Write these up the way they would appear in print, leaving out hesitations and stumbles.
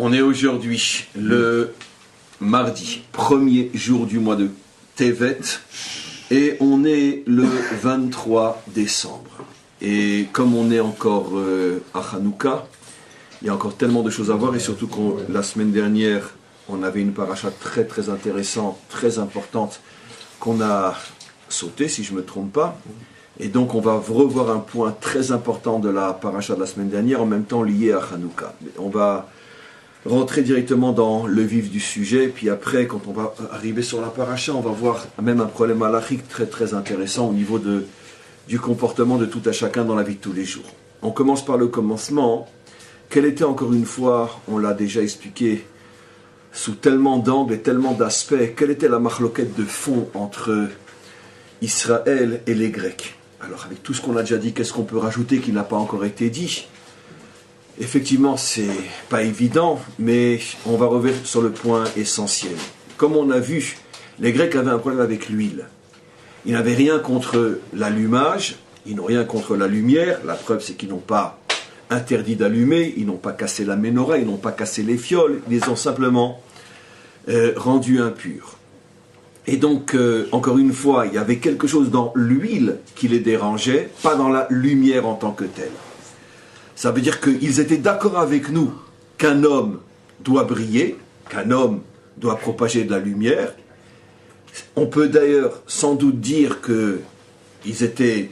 On est aujourd'hui le mardi, premier jour du mois de Tevet, et on est le 23 décembre. Et comme on est encore à Hanouka, il y a encore tellement de choses à voir, et surtout que la semaine dernière, on avait une paracha très très intéressante, très importante, qu'on a sauté, si je ne me trompe pas. Et donc on va revoir un point très important de la paracha de la semaine dernière, en même temps lié à Hanouka. On va rentrer directement dans le vif du sujet, puis après, quand on va arriver sur la paracha, on va voir même un problème halachique très très intéressant au niveau du comportement de tout à chacun dans la vie de tous les jours. On commence par le commencement. Quel était encore une fois, on l'a déjà expliqué, sous tellement d'angles et tellement d'aspects, quelle était la marloquette de fond entre Israël et les Grecs? Alors avec tout ce qu'on a déjà dit, qu'est-ce qu'on peut rajouter qui n'a pas encore été dit? Effectivement, c'est pas évident, mais on va revenir sur le point essentiel. Comme on a vu, les Grecs avaient un problème avec l'huile. Ils n'avaient rien contre l'allumage, ils n'ont rien contre la lumière. La preuve, c'est qu'ils n'ont pas interdit d'allumer, ils n'ont pas cassé la menorah, ils n'ont pas cassé les fioles, ils les ont simplement rendus impurs. Et donc, encore une fois, il y avait quelque chose dans l'huile qui les dérangeait, pas dans la lumière en tant que telle. Ça veut dire qu'ils étaient d'accord avec nous qu'un homme doit briller, qu'un homme doit propager de la lumière. On peut d'ailleurs sans doute dire qu'ils étaient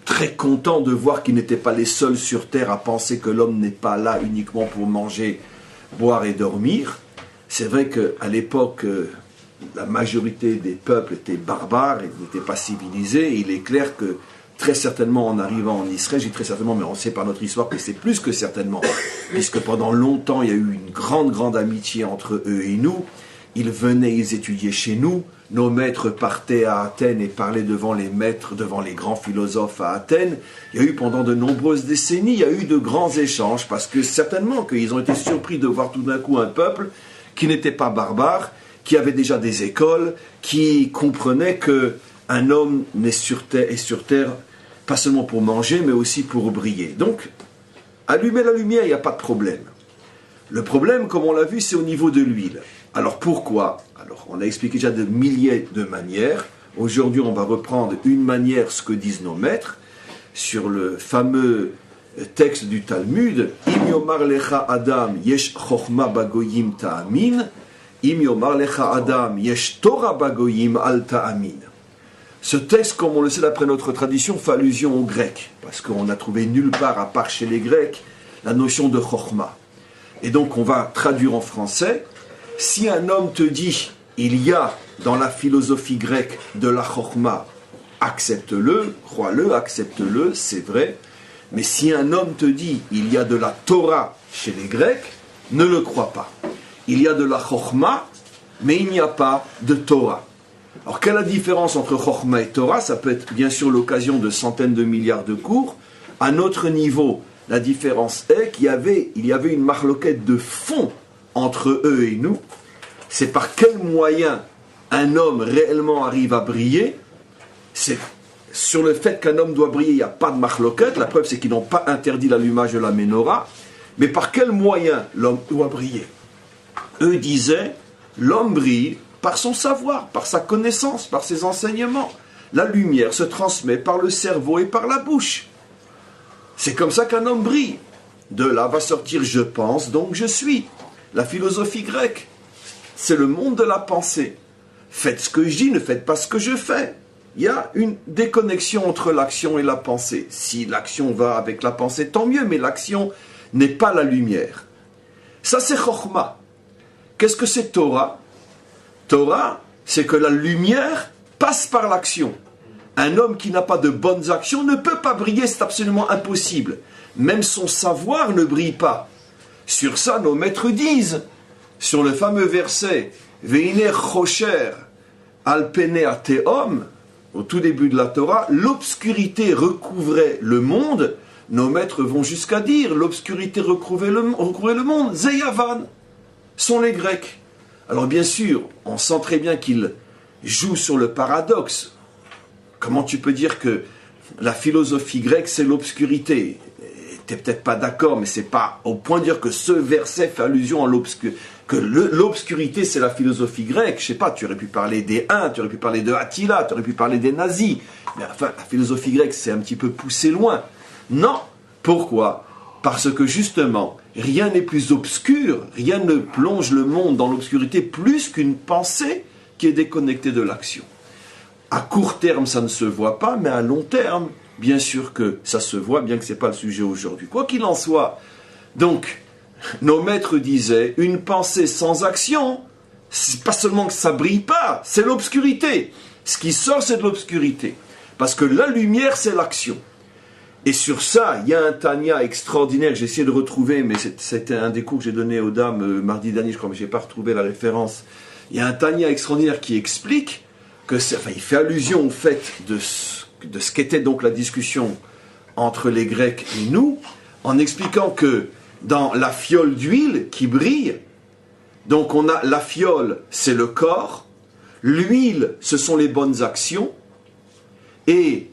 très contents de voir qu'ils n'étaient pas les seuls sur terre à penser que l'homme n'est pas là uniquement pour manger, boire et dormir. C'est vrai qu'à l'époque, la majorité des peuples étaient barbares et n'étaient pas civilisés. Et il est clair que très certainement en arrivant en Israël, j'ai très certainement, mais on sait par notre histoire que c'est plus que certainement, puisque pendant longtemps il y a eu une grande amitié entre eux et nous. Ils venaient, ils étudiaient chez nous. Nos maîtres partaient à Athènes et parlaient devant les maîtres, devant les grands philosophes à Athènes. Il y a eu pendant de nombreuses décennies, il y a eu de grands échanges, parce que certainement qu'ils ont été surpris de voir tout d'un coup un peuple qui n'était pas barbare, qui avait déjà des écoles, qui comprenait qu'un homme est sur terre pas seulement pour manger, mais aussi pour briller. Donc, allumer la lumière, il n'y a pas de problème. Le problème, comme on l'a vu, c'est au niveau de l'huile. Alors pourquoi? Alors, on a expliqué déjà de milliers de manières. Aujourd'hui, on va reprendre une manière, ce que disent nos maîtres, sur le fameux texte du Talmud. Im yomar lecha Adam yesh chochma bagoyim ta'amin. Im yomar lecha Adam yesh Torah bagoyim al ta'amin. Ce texte, comme on le sait d'après notre tradition, fait allusion aux Grecs, parce qu'on n'a trouvé nulle part, à part chez les Grecs, la notion de chochma. Et donc, on va traduire en français. Si un homme te dit, il y a dans la philosophie grecque de la chokhma, accepte-le, crois-le, accepte-le, c'est vrai. Mais si un homme te dit, il y a de la Torah chez les Grecs, ne le crois pas. Il y a de la chokhma, mais il n'y a pas de Torah. Alors, quelle est la différence entre chokhma et Torah? Ça peut être bien sûr l'occasion de centaines de milliards de cours. À notre niveau, la différence est qu'il y avait une marloquette de fond entre eux et nous. C'est par quel moyen un homme réellement arrive à briller. C'est sur le fait qu'un homme doit briller, il n'y a pas de marloquette. La preuve, c'est qu'ils n'ont pas interdit l'allumage de la menorah. Mais par quel moyen l'homme doit briller? Eux disaient, l'homme brille par son savoir, par sa connaissance, par ses enseignements. La lumière se transmet par le cerveau et par la bouche. C'est comme ça qu'un homme brille. De là va sortir je pense, donc je suis. La philosophie grecque, c'est le monde de la pensée. Faites ce que je dis, ne faites pas ce que je fais. Il y a une déconnexion entre l'action et la pensée. Si l'action va avec la pensée, tant mieux, mais l'action n'est pas la lumière. Ça, c'est chokhma. Qu'est-ce que c'est Torah? Torah, c'est que la lumière passe par l'action. Un homme qui n'a pas de bonnes actions ne peut pas briller, c'est absolument impossible. Même son savoir ne brille pas. Sur ça, nos maîtres disent, sur le fameux verset « Ve'ine chosher al pene atehom » au tout début de la Torah, l'obscurité recouvrait le monde. Nos maîtres vont jusqu'à dire l'obscurité recouvrait le monde. Zeyavan sont les Grecs. Alors bien sûr, on sent très bien qu'ils jouent sur le paradoxe. Comment tu peux dire que la philosophie grecque c'est l'obscurité? t'es peut-être pas d'accord, mais c'est pas au point de dire que ce verset fait allusion à l'obscurité, c'est la philosophie grecque. Je sais pas, tu aurais pu parler des Huns, tu aurais pu parler de Attila, tu aurais pu parler des nazis. Mais enfin, la philosophie grecque, c'est un petit peu poussé loin. Non. Pourquoi ? Parce que justement, rien n'est plus obscur, rien ne plonge le monde dans l'obscurité plus qu'une pensée qui est déconnectée de l'action. À court terme, ça ne se voit pas, mais à long terme, bien sûr que ça se voit, bien que ce n'est pas le sujet aujourd'hui. Quoi qu'il en soit, donc, nos maîtres disaient, une pensée sans action, c'est pas seulement que ça brille pas, c'est l'obscurité. Ce qui sort, c'est de l'obscurité. Parce que la lumière, c'est l'action. Et sur ça, il y a un Tanya extraordinaire que j'ai essayé de retrouver, mais c'était un des cours que j'ai donné aux dames mardi dernier, je crois, mais je n'ai pas retrouvé la référence. Il y a un Tanya extraordinaire qui explique que, il fait allusion au fait de ce qu'était donc la discussion entre les Grecs et nous, en expliquant que dans la fiole d'huile qui brille, donc on a la fiole, c'est le corps, l'huile, ce sont les bonnes actions, et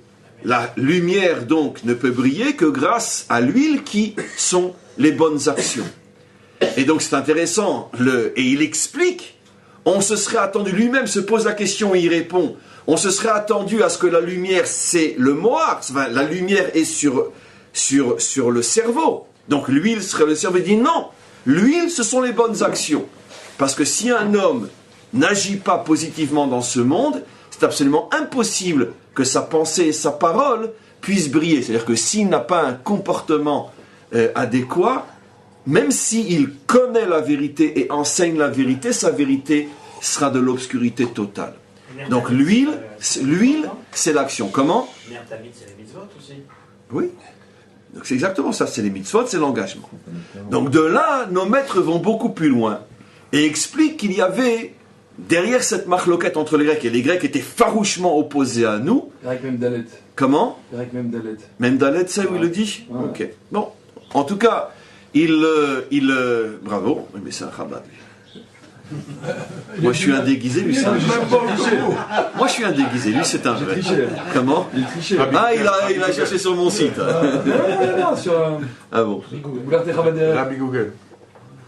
la lumière donc ne peut briller que grâce à l'huile qui sont les bonnes actions. Et donc c'est intéressant, et il explique, on se serait attendu, lui-même se pose la question et il répond, on se serait attendu à ce que la lumière c'est le mohar, la lumière est sur le cerveau, donc l'huile serait le cerveau, il dit non, l'huile ce sont les bonnes actions, parce que si un homme n'agit pas positivement dans ce monde, c'est absolument impossible que sa pensée et sa parole puissent briller. C'est-à-dire que s'il n'a pas un comportement adéquat, même s'il connaît la vérité et enseigne la vérité, sa vérité sera de l'obscurité totale. Donc l'huile, c'est l'action. Comment ? Nertamid, c'est les mitzvot aussi. Oui. Donc c'est exactement ça, c'est les mitzvot, c'est l'engagement. Donc de là, nos maîtres vont beaucoup plus loin et expliquent qu'il y avait derrière cette machloquette entre les Grecs, et les Grecs étaient farouchement opposés à nous. Grec même Dalet. Comment ? Grec même Dalet. Même Dalet, c'est où il le dit ? Ouais. Ok. Bon. En tout cas, bravo. Oui, mais c'est un Chabad, lui. Moi, je suis un déguisé, lui, c'est un vrai. Moi, je suis un déguisé, lui, c'est un vrai. Comment ? Il trichait. Ah, il a cherché sur mon site. Non, sur. Ah bon ? Ouvert tes Chabad derrière. Rabbi Google.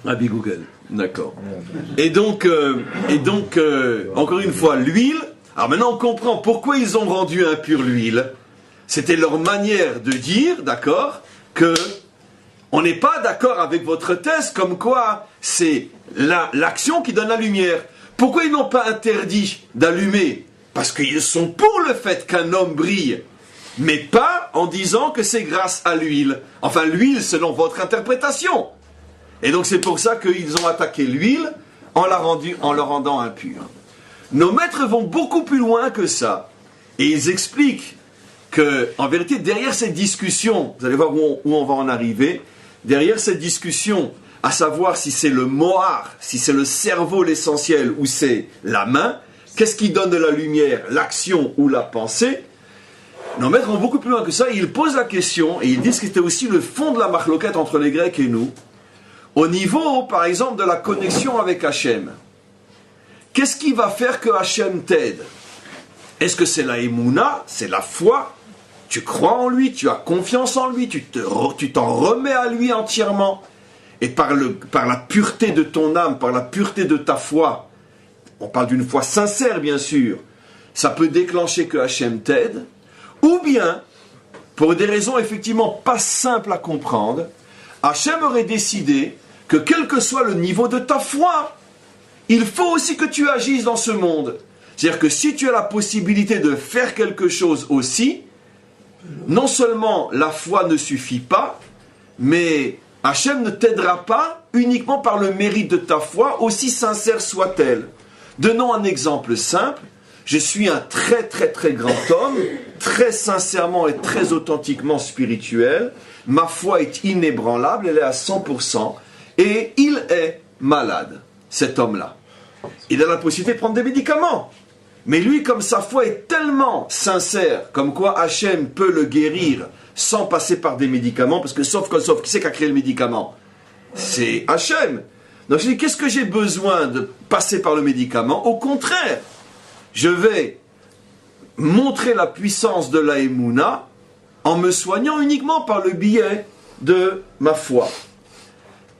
Rabbi Google. D'accord. Et donc, encore une fois, l'huile. Alors maintenant, on comprend pourquoi ils ont rendu impure l'huile. C'était leur manière de dire, d'accord, que on n'est pas d'accord avec votre thèse, comme quoi c'est l'action qui donne la lumière. Pourquoi ils n'ont pas interdit d'allumer ? Parce qu'ils sont pour le fait qu'un homme brille, mais pas en disant que c'est grâce à l'huile. Enfin, l'huile selon votre interprétation. Et donc c'est pour ça qu'ils ont attaqué l'huile en la rendant impure. Nos maîtres vont beaucoup plus loin que ça. Et ils expliquent que, en vérité, derrière cette discussion, vous allez voir où on va en arriver, derrière cette discussion, à savoir si c'est le mohar, si c'est le cerveau l'essentiel ou c'est la main, qu'est-ce qui donne de la lumière, l'action ou la pensée ? Nos maîtres vont beaucoup plus loin que ça. Et ils posent la question, et ils disent que c'était aussi le fond de la machloquette entre les Grecs et nous, au niveau, par exemple, de la connexion avec Hachem. Qu'est-ce qui va faire que Hachem t'aide ? Est-ce que c'est la émouna, c'est la foi ? Tu crois en lui, tu as confiance en lui, tu t'en remets à lui entièrement. Et par la pureté de ton âme, par la pureté de ta foi, on parle d'une foi sincère bien sûr, ça peut déclencher que Hachem t'aide. Ou bien, pour des raisons effectivement pas simples à comprendre, Hachem aurait décidé que quel que soit le niveau de ta foi, il faut aussi que tu agisses dans ce monde. C'est-à-dire que si tu as la possibilité de faire quelque chose aussi, non seulement la foi ne suffit pas, mais Hachem ne t'aidera pas uniquement par le mérite de ta foi, aussi sincère soit-elle. Donnons un exemple simple. Je suis un très très très grand homme, très sincèrement et très authentiquement spirituel. Ma foi est inébranlable, elle est à 100%. Et il est malade, cet homme-là. Il a la possibilité de prendre des médicaments. Mais lui, comme sa foi est tellement sincère, comme quoi Hachem peut le guérir sans passer par des médicaments, parce que sauf, qui c'est qui a créé le médicament ? C'est Hachem. Donc je dis, qu'est-ce que j'ai besoin de passer par le médicament ? Au contraire, je vais montrer la puissance de la Emouna en me soignant uniquement par le biais de ma foi.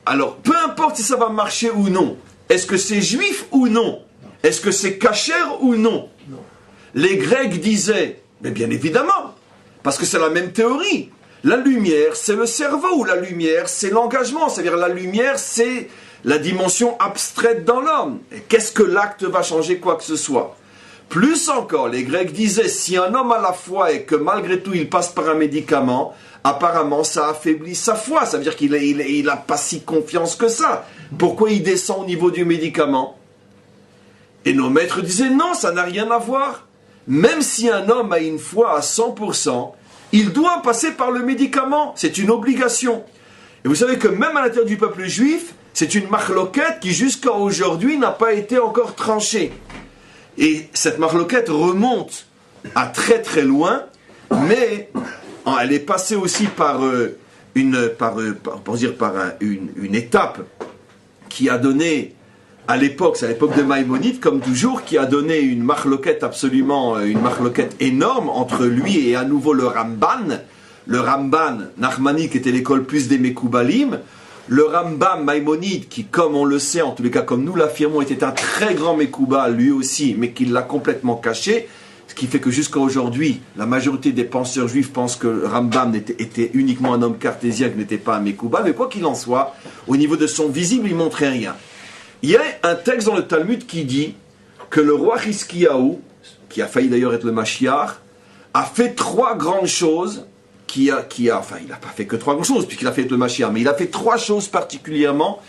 Alors, peu importe si ça va marcher ou non, est-ce que c'est juif ou non? Est-ce que c'est cachère ou non? Les Grecs disaient, mais bien évidemment, parce que c'est la même théorie. La lumière, c'est le cerveau, ou la lumière, c'est l'engagement. C'est-à-dire la lumière, c'est la dimension abstraite dans l'homme. Et qu'est-ce que l'acte va changer quoi que ce soit? Plus encore, les Grecs disaient, si un homme a la foi et que malgré tout il passe par un médicament, apparemment ça affaiblit sa foi. Ça veut dire qu'il n'a pas si confiance que ça. Pourquoi il descend au niveau du médicament? Et nos maîtres disaient, non, ça n'a rien à voir. Même si un homme a une foi à 100%, il doit passer par le médicament. C'est une obligation. Et vous savez que même à l'intérieur du peuple juif, c'est une marloquette qui jusqu'à aujourd'hui n'a pas été encore tranchée. Et cette marloquette remonte à très très loin, mais elle est passée aussi par une étape qui a donné, à l'époque, c'est à l'époque de Maïmonide, comme toujours, qui a donné une marloquette absolument, une marloquette énorme entre lui et à nouveau le Ramban Nachmani, qui était l'école plus des Mekoubalim, le Rambam Maïmonide, qui, comme on le sait, en tous les cas, comme nous l'affirmons, était un très grand Mekoubal, lui aussi, mais qui l'a complètement caché, ce qui fait que jusqu'à aujourd'hui, la majorité des penseurs juifs pensent que Rambam était uniquement un homme cartésien, qui n'était pas un Mekoubal, mais quoi qu'il en soit, au niveau de son visible, il ne montrait rien. Il y a un texte dans le Talmud qui dit que le roi Hiskiyahu, qui a failli d'ailleurs être le Mashiach, a fait 3 grandes choses, il n'a pas fait que 3 grandes choses, puisqu'il a fait le Mashiach, mais il a fait 3 choses particulièrement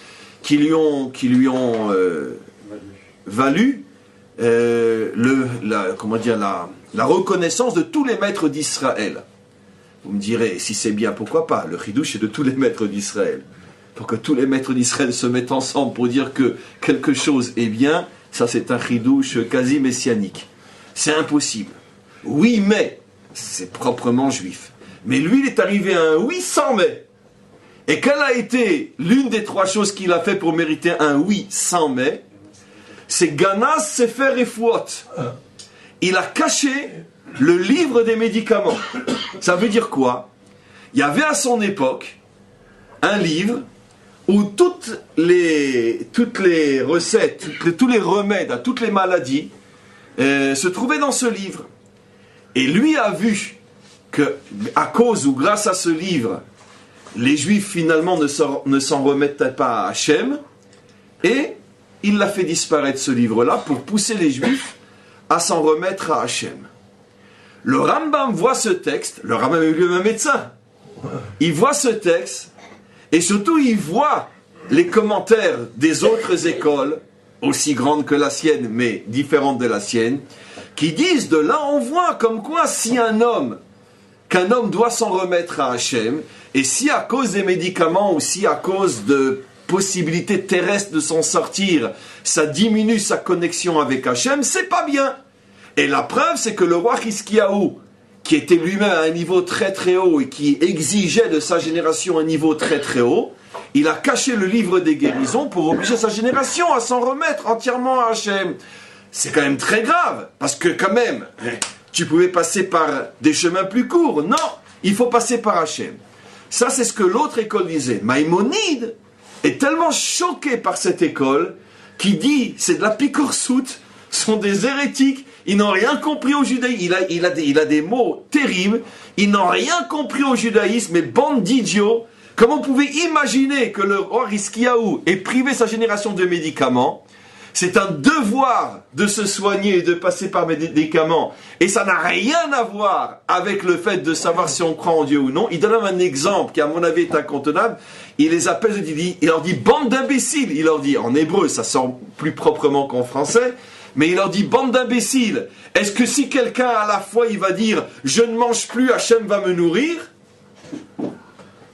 qui lui ont valu la reconnaissance de tous les maîtres d'Israël. Vous me direz, si c'est bien, pourquoi pas? Le chidouche, c'est de tous les maîtres d'Israël. Pour que tous les maîtres d'Israël se mettent ensemble pour dire que quelque chose est bien, ça c'est un chidouche quasi messianique. C'est impossible. Oui, mais, c'est proprement juif. Mais lui, il est arrivé à un oui sans mais. Et quelle a été l'une des 3 choses qu'il a fait pour mériter un oui sans mais? C'est Ganas Sefer Refuot. Il a caché le livre des médicaments. Ça veut dire quoi? Il y avait à son époque un livre où toutes les recettes, tous les remèdes à toutes les maladies se trouvaient dans ce livre. Et lui a vu que, à cause ou grâce à ce livre, les Juifs finalement ne s'en remettaient pas à Hachem, et il l'a fait disparaître ce livre-là pour pousser les Juifs à s'en remettre à Hachem. Le Rambam voit ce texte, le Rambam est lui-même un médecin, il voit ce texte, et surtout il voit les commentaires des autres écoles, aussi grandes que la sienne, mais différentes de la sienne, qui disent, de là on voit comme quoi si qu'un homme doit s'en remettre à Hachem, et si à cause des médicaments ou si à cause de possibilités terrestres de s'en sortir, ça diminue sa connexion avec Hachem, c'est pas bien. Et la preuve, c'est que le roi Hiskiyahu, qui était lui-même à un niveau très très haut et qui exigeait de sa génération un niveau très très haut, il a caché le livre des guérisons pour obliger sa génération à s'en remettre entièrement à Hachem. C'est quand même très grave, parce que quand même, tu pouvais passer par des chemins plus courts. Non, il faut passer par Hachem. Ça, c'est ce que l'autre école disait. Maïmonide est tellement choqué par cette école qui dit, c'est de la picorsoute, sont des hérétiques, ils n'ont rien compris au judaïsme. Il a des mots terribles, ils n'ont rien compris au judaïsme, mais bande d'idiots. Comment vous pouvez imaginer que le roi Hiskiyahu ait privé sa génération de médicaments? C'est un devoir de se soigner et de passer par médicaments. Et ça n'a rien à voir avec le fait de savoir si on croit en Dieu ou non. Il donne un exemple qui, à mon avis, est incontournable. Il les appelle, il leur dit bande d'imbéciles. Il leur dit, en hébreu, ça sort plus proprement qu'en français, mais il leur dit bande d'imbéciles. Est-ce que si quelqu'un à la foi, il va dire je ne mange plus, Hachem va me nourrir?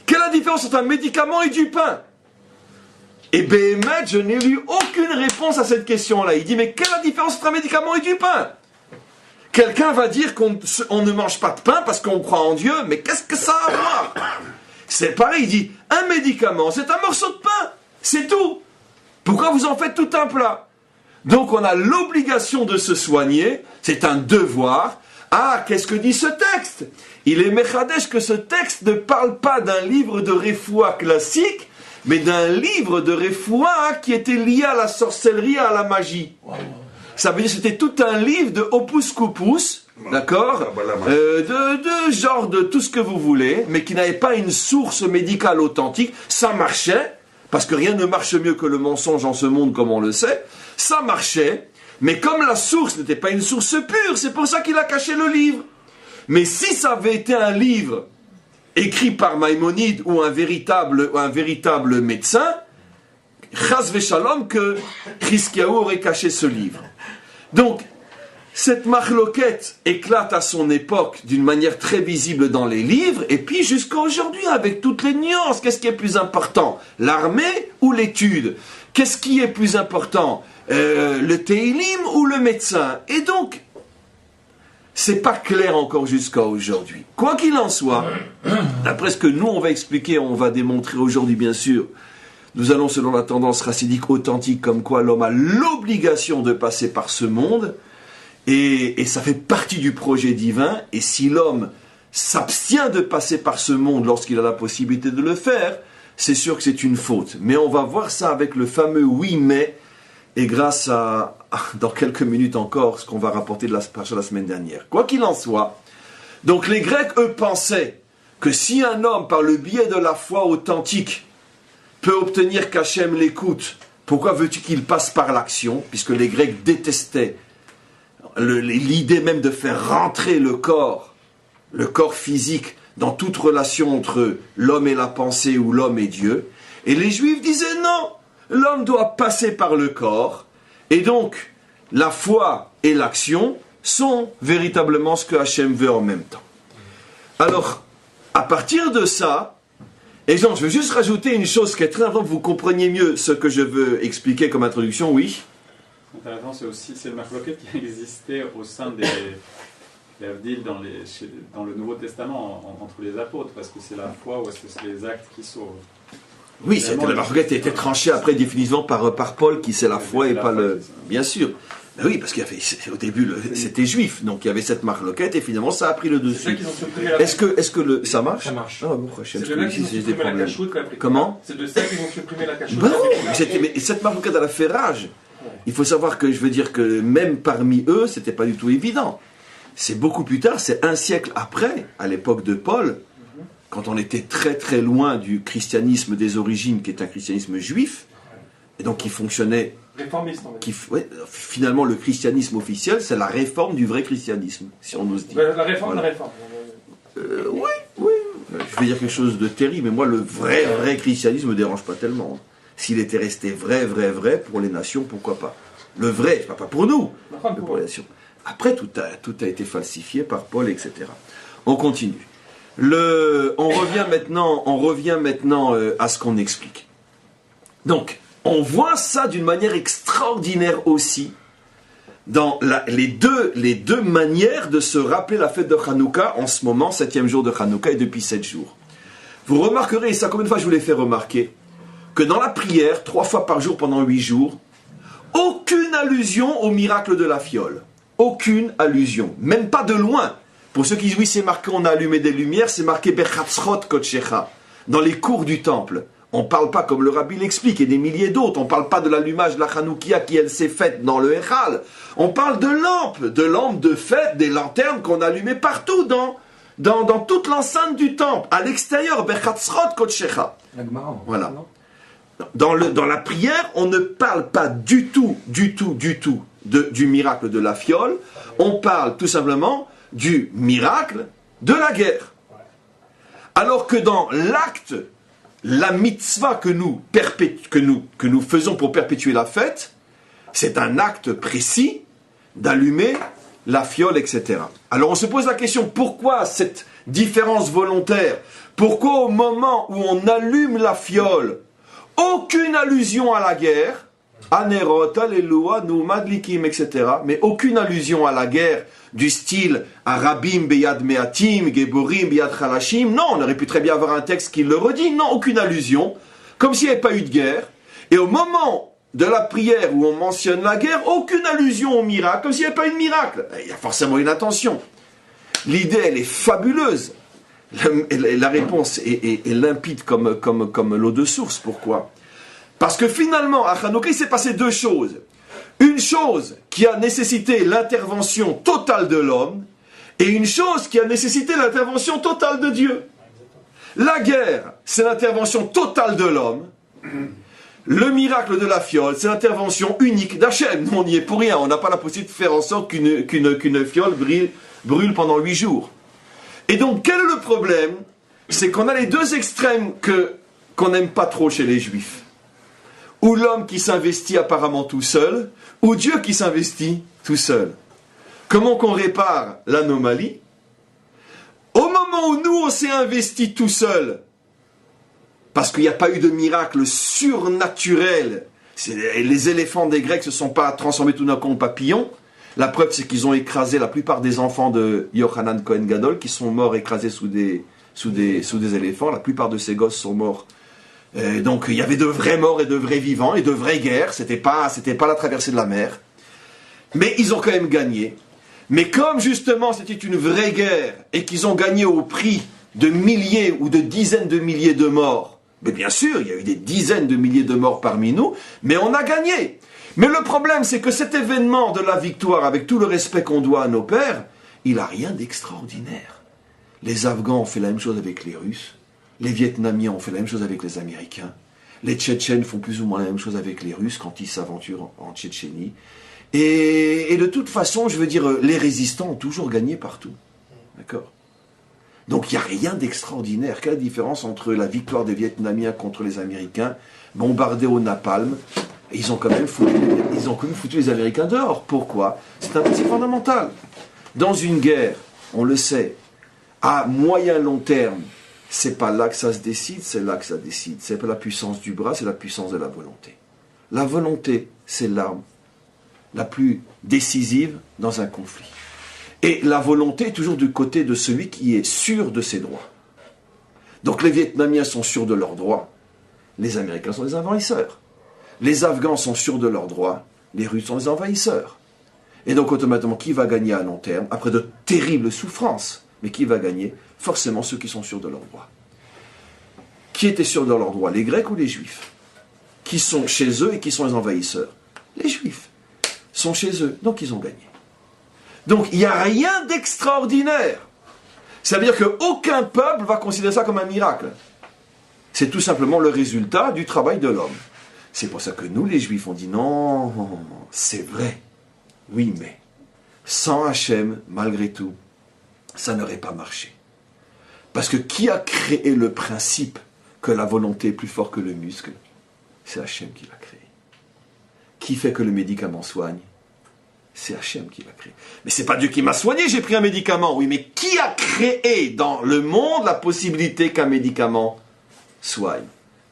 Quelle est la différence entre un médicament et du pain? Et Béhémet, je n'ai lu aucune réponse à cette question-là. Il dit, mais quelle est la différence entre un médicament et du pain? Quelqu'un va dire qu'on ne mange pas de pain parce qu'on croit en Dieu, mais qu'est-ce que ça a à voir? C'est pareil, il dit, un médicament, c'est un morceau de pain, c'est tout. Pourquoi vous en faites tout un plat? Donc on a l'obligation de se soigner, c'est un devoir, Ah, qu'est-ce que dit ce texte? Il est mechadesh que ce texte ne parle pas d'un livre de réfoua classique, mais d'un livre de réfoua qui était lié à la sorcellerie, à la magie. Ça veut dire que c'était tout un livre de opus cupus, d'accord, de genre de tout ce que vous voulez, mais qui n'avait pas une source médicale authentique. Ça marchait, parce que rien ne marche mieux que le mensonge en ce monde, comme on le sait. Ça marchait, mais comme la source n'était pas une source pure, c'est pour ça qu'il a caché le livre. Mais si ça avait été un livre écrit par Maïmonide ou un véritable médecin, chas v'shalom que Chizkiyahu aurait caché ce livre. Donc, cette marloquette éclate à son époque d'une manière très visible dans les livres, et puis jusqu'à aujourd'hui, avec toutes les nuances, qu'est-ce qui est plus important? L'armée ou l'étude? Qu'est-ce qui est plus important? Le Teilim ou le médecin? Et donc, c'est pas clair encore jusqu'à aujourd'hui. Quoi qu'il en soit, d'après ce que nous on va expliquer, on va démontrer aujourd'hui bien sûr, nous allons selon la tendance racidique authentique comme quoi l'homme a l'obligation de passer par ce monde, et ça fait partie du projet divin, et si l'homme s'abstient de passer par ce monde lorsqu'il a la possibilité de le faire, c'est sûr que c'est une faute. Mais on va voir ça avec le fameux oui mais, et grâce à, dans quelques minutes encore, ce qu'on va rapporter de la semaine dernière. Quoi qu'il en soit, donc les Grecs, eux, pensaient que si un homme, par le biais de la foi authentique, peut obtenir qu'Hachem l'écoute, pourquoi veux-tu qu'il passe par l'action? Puisque les Grecs détestaient l'idée même de faire rentrer le corps physique, dans toute relation entre l'homme et la pensée ou l'homme et Dieu. Et les Juifs disaient non, l'homme doit passer par le corps, et donc la foi et l'action sont véritablement ce que Hachem veut en même temps. Alors, à partir de ça, et donc je veux juste rajouter une chose qui est très importante, que vous compreniez mieux ce que je veux expliquer comme introduction, oui. Intéressant, c'est le marloquette qui existait au sein des l'Avdil dans le Nouveau Testament entre les apôtres, parce que c'est la foi ou est-ce que c'est les actes qui sauvent? Oui, la marloquette a été tranchée après définitivement par Paul, qui c'est la foi et pas le... Bien sûr. Ben oui, parce qu'au début, c'était juif, donc il y avait cette marloquette, et finalement ça a pris le dessus. Est-ce que ça marche? Ça marche. Ah, bon, prochaine, c'est de là qu'ils ont supprimé la cachoute après. Comment? C'est de ça qu'ils ont supprimé la cachoute. Ben oui, mais cette marloquette, elle a fait rage. Il faut savoir que je veux dire que même parmi eux, c'était pas du tout évident. C'est beaucoup plus tard, c'est un siècle après, à l'époque de Paul, quand on était très très loin du christianisme des origines, qui est un christianisme juif, et donc qui fonctionnait... Réformiste, on va dire. Finalement, le christianisme officiel, c'est la réforme du vrai christianisme, si on ose dire. La réforme, voilà. La réforme. Oui. Je vais dire quelque chose de terrible, mais moi, le vrai christianisme ne me dérange pas tellement. S'il était resté vrai, pour les nations, pourquoi pas? Le vrai, pas pour nous, mais pour les nations. Après, tout a été falsifié par Paul, etc. On continue. On revient maintenant à ce qu'on explique. Donc, on voit ça d'une manière extraordinaire aussi dans les deux manières de se rappeler la fête de Hanouka en ce moment, 7e jour de Hanouka et depuis 7 jours. Vous remarquerez, et ça combien de fois je vous l'ai fait remarquer, que dans la prière, 3 fois par jour pendant 8 jours, aucune allusion au miracle de la fiole. Aucune allusion, même pas de loin. Pour ceux qui disent oui, c'est marqué, on a allumé des lumières, c'est marqué Bechatzrot Kodshecha, dans les cours du temple. On ne parle pas, comme le rabbi l'explique, et des milliers d'autres, on ne parle pas de l'allumage de la Hanoukia qui, elle, s'est faite dans le Echal. On parle de lampes de fête, des lanternes qu'on allumait partout dans toute l'enceinte du temple, à l'extérieur, Bechatzrot Kodshecha. Voilà. Dans la prière, on ne parle pas du tout du miracle de la fiole, on parle tout simplement du miracle de la guerre. Alors que dans l'acte, la mitzvah que nous faisons pour perpétuer la fête, c'est un acte précis d'allumer la fiole, etc. Alors on se pose la question, pourquoi cette différence volontaire? Pourquoi au moment où on allume la fiole, aucune allusion à la guerre, Anerot, Alléluia, nous madlikim, etc. Mais aucune allusion à la guerre du style Arabim beyad meatim, Geborim beyad chalashim. Non, on aurait pu très bien avoir un texte qui le redit. Non, aucune allusion. Comme s'il n'y avait pas eu de guerre. Et au moment de la prière où on mentionne la guerre, aucune allusion au miracle, comme s'il n'y avait pas eu de miracle. Il y a forcément une intention. L'idée, elle est fabuleuse. La réponse est limpide comme l'eau de source. Pourquoi? Parce que finalement, à Hanouka, il s'est passé deux choses. Une chose qui a nécessité l'intervention totale de l'homme, et une chose qui a nécessité l'intervention totale de Dieu. La guerre, c'est l'intervention totale de l'homme. Le miracle de la fiole, c'est l'intervention unique d'Hachem. Nous, on n'y est pour rien. On n'a pas la possibilité de faire en sorte qu'une fiole brûle pendant 8 jours. Et donc, quel est le problème? C'est qu'on a les deux extrêmes qu'on n'aime pas trop chez les Juifs. Ou l'homme qui s'investit apparemment tout seul, ou Dieu qui s'investit tout seul. Comment qu'on répare l'anomalie? Au moment où nous, on s'est investi tout seul, parce qu'il n'y a pas eu de miracle surnaturel, les éléphants des Grecs ne se sont pas transformés tout d'un coup en papillons. La preuve, c'est qu'ils ont écrasé la plupart des enfants de Yochanan Cohen Gadol, qui sont morts écrasés sous des éléphants. La plupart de ces gosses sont morts. Donc il y avait de vrais morts et de vrais vivants et de vraies guerres. C'était pas la traversée de la mer. Mais ils ont quand même gagné. Mais comme justement c'était une vraie guerre et qu'ils ont gagné au prix de milliers ou de dizaines de milliers de morts, mais bien sûr, il y a eu des dizaines de milliers de morts parmi nous, mais on a gagné. Mais le problème, c'est que cet événement de la victoire, avec tout le respect qu'on doit à nos pères, il n'a rien d'extraordinaire. Les Afghans ont fait la même chose avec les Russes, les Vietnamiens ont fait la même chose avec les Américains, les Tchétchènes font plus ou moins la même chose avec les Russes quand ils s'aventurent en Tchétchénie. Et de toute façon, je veux dire, les résistants ont toujours gagné partout. D'accord? Donc il n'y a rien d'extraordinaire. Quelle est la différence entre la victoire des Vietnamiens contre les Américains, bombardés au napalm, et ils ont quand même foutu les Américains dehors. Pourquoi? C'est un principe fondamental. Dans une guerre, on le sait, à moyen long terme, c'est pas là que ça se décide, c'est là que ça décide. C'est pas la puissance du bras, c'est la puissance de la volonté. La volonté, c'est l'arme la plus décisive dans un conflit. Et la volonté est toujours du côté de celui qui est sûr de ses droits. Donc les Vietnamiens sont sûrs de leurs droits, les Américains sont des envahisseurs. Les Afghans sont sûrs de leurs droits, les Russes sont des envahisseurs. Et donc automatiquement, qui va gagner à long terme, après de terribles souffrances? Mais qui va gagner? Forcément ceux qui sont sûrs de leurs droits. Qui étaient sûrs de leurs droits? Les Grecs ou les Juifs? Qui sont chez eux et qui sont les envahisseurs? Les Juifs sont chez eux, donc ils ont gagné. Donc il n'y a rien d'extraordinaire. Ça veut dire qu'aucun peuple va considérer ça comme un miracle. C'est tout simplement le résultat du travail de l'homme. C'est pour ça que nous, les Juifs, on dit non, c'est vrai. Oui, mais sans Hachem, malgré tout, ça n'aurait pas marché. Parce que qui a créé le principe que la volonté est plus forte que le muscle? C'est Hachem qui l'a créé. Qui fait que le médicament soigne? C'est Hachem qui l'a créé. Mais c'est pas Dieu qui m'a soigné, j'ai pris un médicament. Oui, mais qui a créé dans le monde la possibilité qu'un médicament soigne?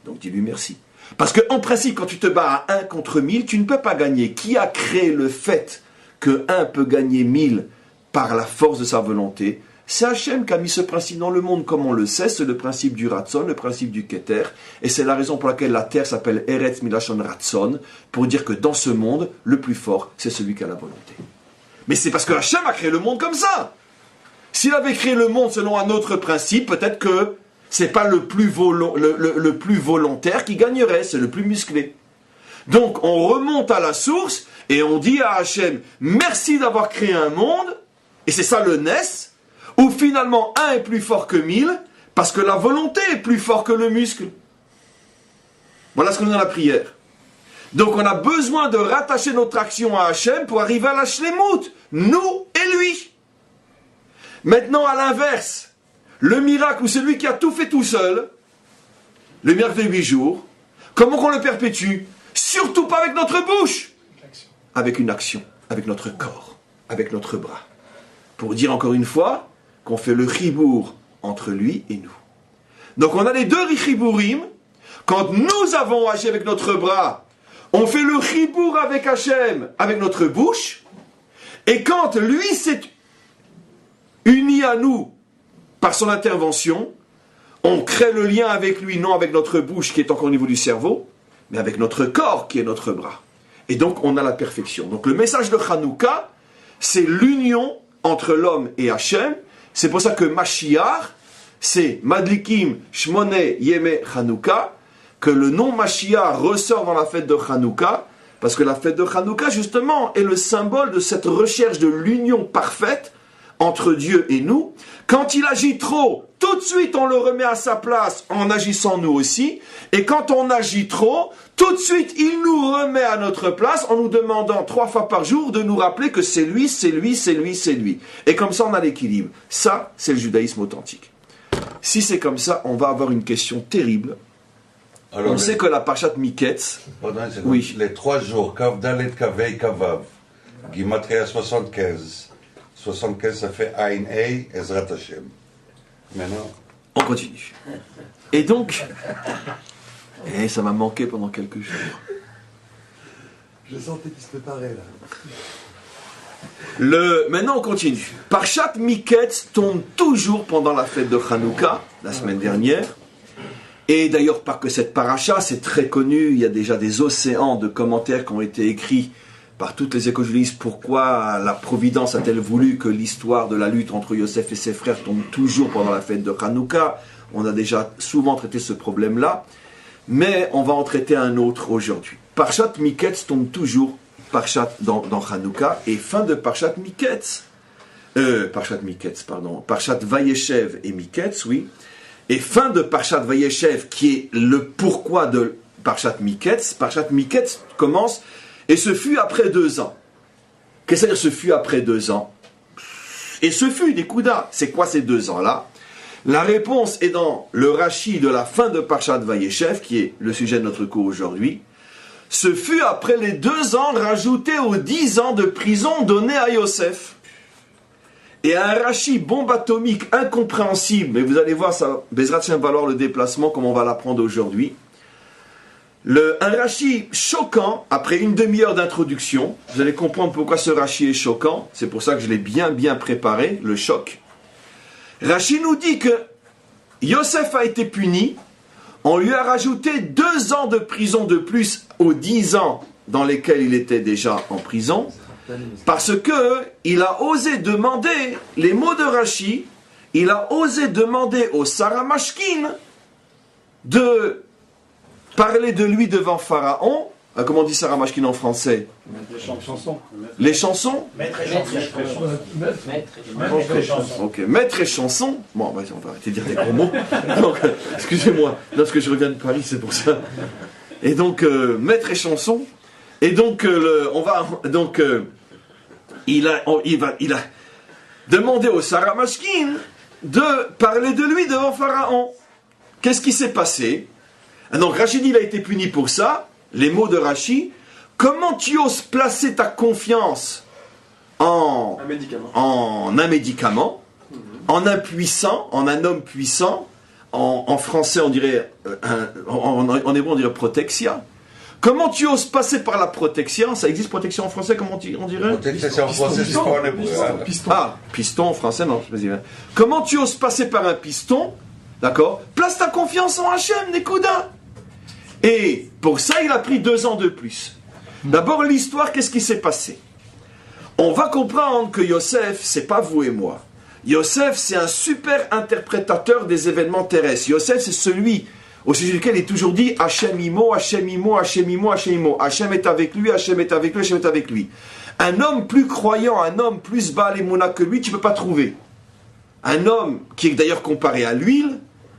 Donc dis-lui merci. Parce qu'en principe, quand tu te bats à 1 contre 1000, tu ne peux pas gagner. Qui a créé le fait que 1 peut gagner 1000 par la force de sa volonté? C'est Hachem qui a mis ce principe dans le monde, comme on le sait, c'est le principe du Ratson, le principe du Keter, et c'est la raison pour laquelle la terre s'appelle Eretz Milashon Ratson, pour dire que dans ce monde, le plus fort, c'est celui qui a la volonté. Mais c'est parce que Hachem a créé le monde comme ça. S'il avait créé le monde selon un autre principe, peut-être que c'est pas le plus volontaire qui gagnerait, c'est le plus musclé. Donc on remonte à la source, et on dit à Hachem, merci d'avoir créé un monde, et c'est ça le Nes, où finalement 1 est plus fort que 1000, parce que la volonté est plus fort que le muscle. Voilà ce qu'on a dans la prière. Donc on a besoin de rattacher notre action à Hachem pour arriver à la Shlemut, nous et lui. Maintenant à l'inverse, le miracle où c'est lui qui a tout fait tout seul, le miracle de 8 jours, comment qu'on le perpétue? Surtout pas avec notre bouche, avec une action, avec notre corps, avec notre bras. Pour dire encore une fois, qu'on fait le chibour entre lui et nous. Donc on a les deux chibourim. Quand nous avons agi avec notre bras, on fait le chibour avec Hachem, avec notre bouche. Et quand lui s'est uni à nous par son intervention, on crée le lien avec lui, non avec notre bouche qui est encore au niveau du cerveau, mais avec notre corps qui est notre bras. Et donc on a la perfection. Donc le message de Hanouka, c'est l'union entre l'homme et Hachem, C'est pour ça que Mashiach, c'est Madlikim Shmone Yeme Chanukah, que le nom Mashiach ressort dans la fête de Chanukah, parce que la fête de Chanukah, justement, est le symbole de cette recherche de l'union parfaite entre Dieu et nous. Quand il agit trop, tout de suite on le remet à sa place en agissant nous aussi. Et quand on agit trop, tout de suite il nous remet à notre place en nous demandant 3 fois par jour de nous rappeler que c'est lui, c'est lui, c'est lui, c'est lui. Et comme ça on a l'équilibre. Ça, c'est le judaïsme authentique. Si c'est comme ça, on va avoir une question terrible. Alors, on sait que la Parashat Miketz... Oui. Les 3 jours, Kav Dalet Kavei Kavav, Gimatria 75. 75, ça fait Ain Ei, Ezrat Hashem. Maintenant... On continue. Et donc... ça m'a manqué pendant quelques jours. Je sentais qu'il se préparait là. Maintenant on continue. Parashat Miketz tombe toujours pendant la fête de Hanouka, la semaine dernière. Et d'ailleurs, pas que cette paracha, c'est très connu, il y a déjà des océans de commentaires qui ont été écrits par toutes les écologistes. Pourquoi la Providence a-t-elle voulu que l'histoire de la lutte entre Yosef et ses frères tombe toujours pendant la fête de Hanouka? On a déjà souvent traité ce problème-là, mais on va en traiter un autre aujourd'hui. Parashat Miketz tombe toujours dans Hanouka, et fin de Parashat Miketz, Parashat Vayeshev et Miketz, oui. Et fin de Parashat Vayeshev, qui est le pourquoi de Parashat Miketz commence, et ce fut après 2 ans. Qu'est-ce que ça veut dire ce fut après 2 ans? Et ce fut des Kouda. C'est quoi ces 2 ans-là? La réponse est dans le Rashi de la fin de Parashat Vayeshev, qui est le sujet de notre cours aujourd'hui. Ce fut après les 2 ans rajoutés aux 10 ans de prison donnés à Yosef. Et un Rashi bombe atomique incompréhensible, mais vous allez voir, ça Bezrat va valoir le déplacement comme on va l'apprendre aujourd'hui. Un Rashi choquant, après une demi-heure d'introduction, vous allez comprendre pourquoi ce Rashi est choquant, c'est pour ça que je l'ai bien préparé, le choc. Rashi nous dit que Yosef a été puni, on lui a rajouté 2 ans de prison de plus aux 10 ans dans lesquels il était déjà en prison, parce que il a osé demander, les mots de Rashi, il a osé demander au Saramashkin de parler de lui devant Pharaon. Comment on dit Saramashkin en français? Les chansons. Les chansons? Maître et chanson. Ok, maître et chanson. Bon, on va arrêter de dire des gros mots. Donc, excusez-moi, lorsque je reviens de Paris, c'est pour ça. Et donc, maître et chanson. Et donc, il a demandé au Saramashkin de parler de lui devant Pharaon. Qu'est-ce qui s'est passé? Donc, Rachid, il a été puni pour ça. Les mots de Rashi. Comment tu oses placer ta confiance en un médicament, en un puissant, en un homme puissant, en français on dirait, en hébreu on dirait protexia. Comment tu oses passer par la protection? Ça existe protection en français, comment on dirait? Protection en français, c'est pas en hébreu. Piston en français, non. Comment tu oses passer par un piston? D'accord? Place ta confiance en Hachem, Nekouda. Et pour ça, il a pris 2 ans de plus. D'abord, l'histoire, qu'est-ce qui s'est passé? On va comprendre que Yosef, c'est pas vous et moi. Yosef, c'est un super interprétateur des événements terrestres. Yosef, c'est celui au sujet duquel il est toujours dit Hachem imo, Hachem imo, Hachem imo, Hachem imo. Hachem est avec lui, Hachem est avec lui, Hachem est avec lui. Un homme plus croyant, un homme plus Baal Emouna que lui, tu ne peux pas trouver. Un homme qui est d'ailleurs comparé à l'huile,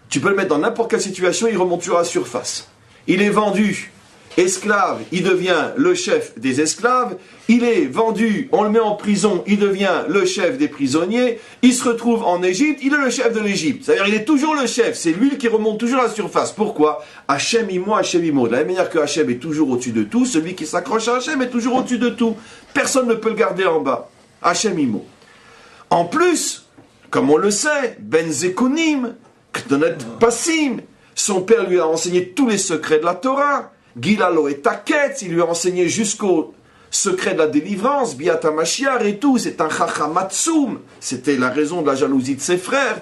tu peux le mettre dans n'importe quelle situation, il remonte toujours à la surface. Il est vendu esclave, il devient le chef des esclaves. Il est vendu, on le met en prison, il devient le chef des prisonniers. Il se retrouve en Égypte, il est le chef de l'Égypte. C'est-à-dire il est toujours le chef, c'est l'huile qui remonte toujours à la surface. Pourquoi? Hachem imo, Hachem imo. De la même manière que Hachem est toujours au-dessus de tout, celui qui s'accroche à Hachem est toujours au-dessus de tout. Personne ne peut le garder en bas. Hachem imo. En plus, comme on le sait, Ben Zekunim, Kdonet Passim, son père lui a enseigné tous les secrets de la Torah. Gilalo et Taketz, il lui a enseigné jusqu'au secret de la délivrance, Biata Mashiach et tout. C'est un Chachamatsum. C'était la raison de la jalousie de ses frères.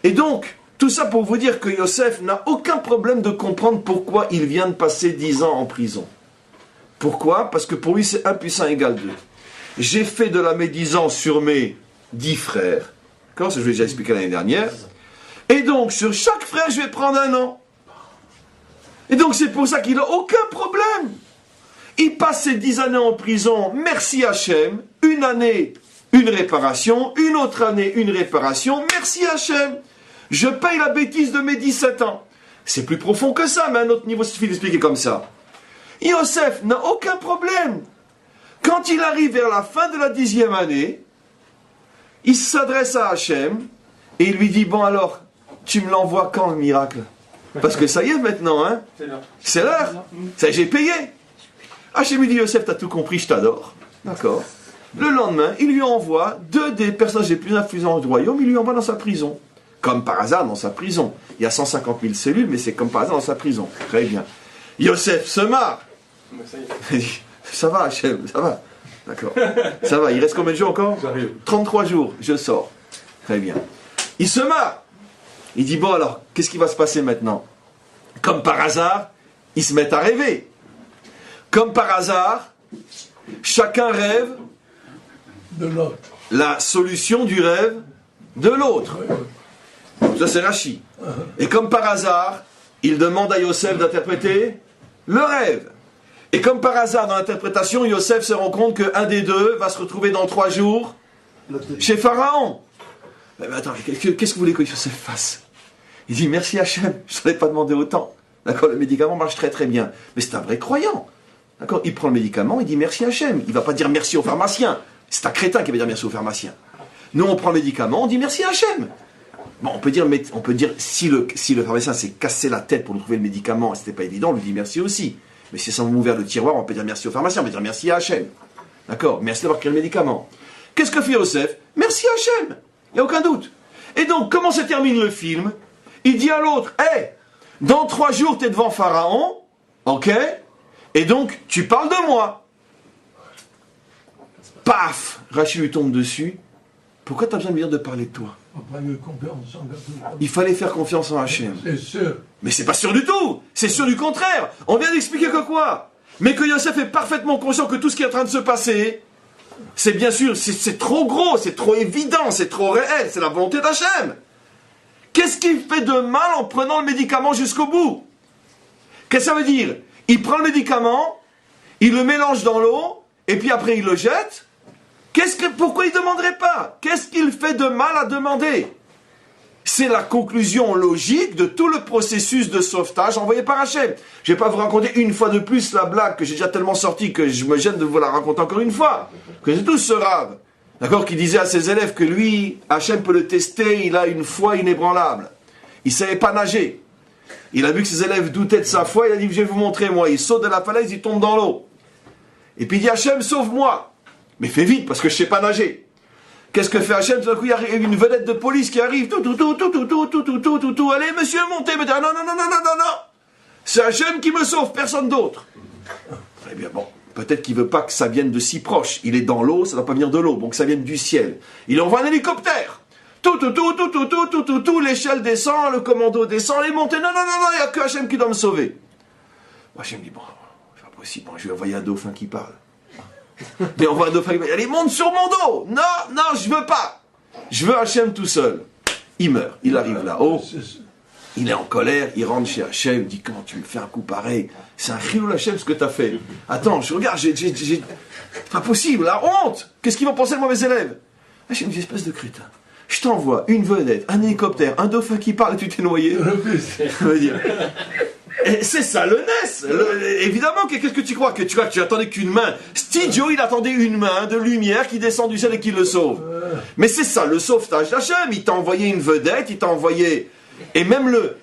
Et donc, tout ça pour vous dire que Yosef n'a aucun problème de comprendre pourquoi il vient de passer 10 ans en prison. Pourquoi? Parce que pour lui, c'est 1 + 1 = 2. J'ai fait de la médisance sur mes 10 frères. D'accord, ça je vous l'ai déjà expliqué l'année dernière. Et donc, sur chaque frère, je vais prendre un an. Et donc, c'est pour ça qu'il n'a aucun problème. Il passe ses 10 années en prison, merci Hachem, une année, une réparation, une autre année, une réparation, merci Hachem. Je paye la bêtise de mes 17 ans. C'est plus profond que ça, mais à un autre niveau, il suffit d'expliquer comme ça. Yosef n'a aucun problème. Quand il arrive vers la fin de la 10e année, il s'adresse à Hachem et il lui dit, bon alors, tu me l'envoies quand le miracle? Parce que ça y est maintenant, hein? C'est l'heure. Ça, j'ai payé. Hachem lui dit, Yosef, t'as tout compris, je t'adore. D'accord. Le lendemain, il lui envoie 2 des personnages les plus influents du royaume, il lui envoie dans sa prison. Comme par hasard, dans sa prison. Il y a 150 000 cellules, mais c'est comme par hasard dans sa prison. Très bien. Yosef se marre. Ça va, Hachem, ça va. D'accord. Ça va, il reste combien de jours encore? 33 jours, je sors. Très bien. Il se marre. Il dit, bon alors, qu'est-ce qui va se passer maintenant? Comme par hasard, ils se mettent à rêver. Comme par hasard, chacun rêve de l'autre. La solution du rêve de l'autre. Ça c'est Rachi. Et comme par hasard, il demande à Yosef d'interpréter le rêve. Et comme par hasard, dans l'interprétation, Yosef se rend compte qu'un des deux va se retrouver dans 3 jours chez Pharaon. Mais attends, qu'est-ce que vous voulez que Yosef fasse? Il dit, merci Hachem, je ne t'avais pas demandé autant. D'accord, le médicament marche très très bien. Mais c'est un vrai croyant. D'accord, il prend le médicament, il dit merci Hachem. Il ne va pas dire merci au pharmacien. C'est un crétin qui va dire merci au pharmacien. Nous, on prend le médicament, on dit merci Hachem. Bon, on peut dire si le pharmacien s'est cassé la tête pour nous trouver le médicament, c'était pas évident, on lui dit merci aussi. Mais si ça m'a ouvert le tiroir, on peut dire merci au pharmacien, on peut dire merci à Hachem. D'accord, merci d'avoir créé le médicament. Qu'est-ce que fait Yosef? Merci Hachem. Il n'y a aucun doute. Et donc, comment se termine le film? Il dit à l'autre, hé, dans 3 jours, tu es devant Pharaon, ok? Et donc, tu parles de moi. Paf! Rachid lui tombe dessus. Pourquoi tu as besoin de me dire de parler de toi? Il fallait faire confiance en Hachem. C'est sûr. Mais c'est pas sûr du tout. C'est sûr du contraire. On vient d'expliquer que quoi? Mais que Yosef est parfaitement conscient que tout ce qui est en train de se passer, c'est bien sûr, c'est trop gros, c'est trop évident, c'est trop réel, c'est la volonté d'Hachem. Qu'est-ce qu'il fait de mal en prenant le médicament jusqu'au bout? Qu'est-ce que ça veut dire? Il prend le médicament, il le mélange dans l'eau, et puis après il le jette. Pourquoi il ne demanderait pas? Qu'est-ce qu'il fait de mal à demander? C'est la conclusion logique de tout le processus de sauvetage envoyé par Hachem. Je ne vais pas vous raconter une fois de plus la blague que j'ai déjà tellement sortie que je me gêne de vous la raconter encore une fois. Vous connaissez tous ce rave, d'accord, qui disait à ses élèves que lui, Hachem peut le tester, il a une foi inébranlable. Il ne savait pas nager. Il a vu que ses élèves doutaient de sa foi, il a dit, je vais vous montrer moi. Il saute de la falaise, il tombe dans l'eau. Et puis il dit, Hachem, sauve-moi. Mais fais vite, parce que je ne sais pas nager. Qu'est-ce que fait Hachem? Tout d'un coup, il y a une vedette de police qui arrive. Allez, monsieur, montez. Non. C'est Hachem qui me sauve, personne d'autre. Très bien, bon. Peut-être qu'il ne veut pas que ça vienne de si proche. Il est dans l'eau, ça ne doit pas venir de l'eau, donc que ça vienne du ciel. Il envoie un hélicoptère. L'échelle descend, le commando descend, les montées. Non, il n'y a que Hachem qui doit me sauver. Hachem dit, bon, c'est pas possible, je vais envoyer un dauphin qui parle. Mais on voit un dauphin, allez, monte sur mon dos. Non, je veux pas. Je veux Hachem tout seul. Il meurt, il arrive là-haut. Il est en colère, il rentre chez Hachem, il dit, comment tu me fais un coup pareil? C'est un chilul Hachem ce que tu as fait. Attends, je regarde, c'est pas possible, la honte. Qu'est-ce qu'ils vont penser de mauvais élèves? Hachem dit, espèce de crétin. Je t'envoie une vedette, un hélicoptère, un dauphin qui parle et tu t'es noyé. Et c'est ça le NES. Évidemment, qu'est-ce que tu crois? Que tu attendais qu'une main. Stidjo, il attendait une main de lumière qui descend du ciel et qui le sauve. Mais c'est ça le sauvetage d'Hachem. Il t'a envoyé une vedette, il t'a envoyé. Et même le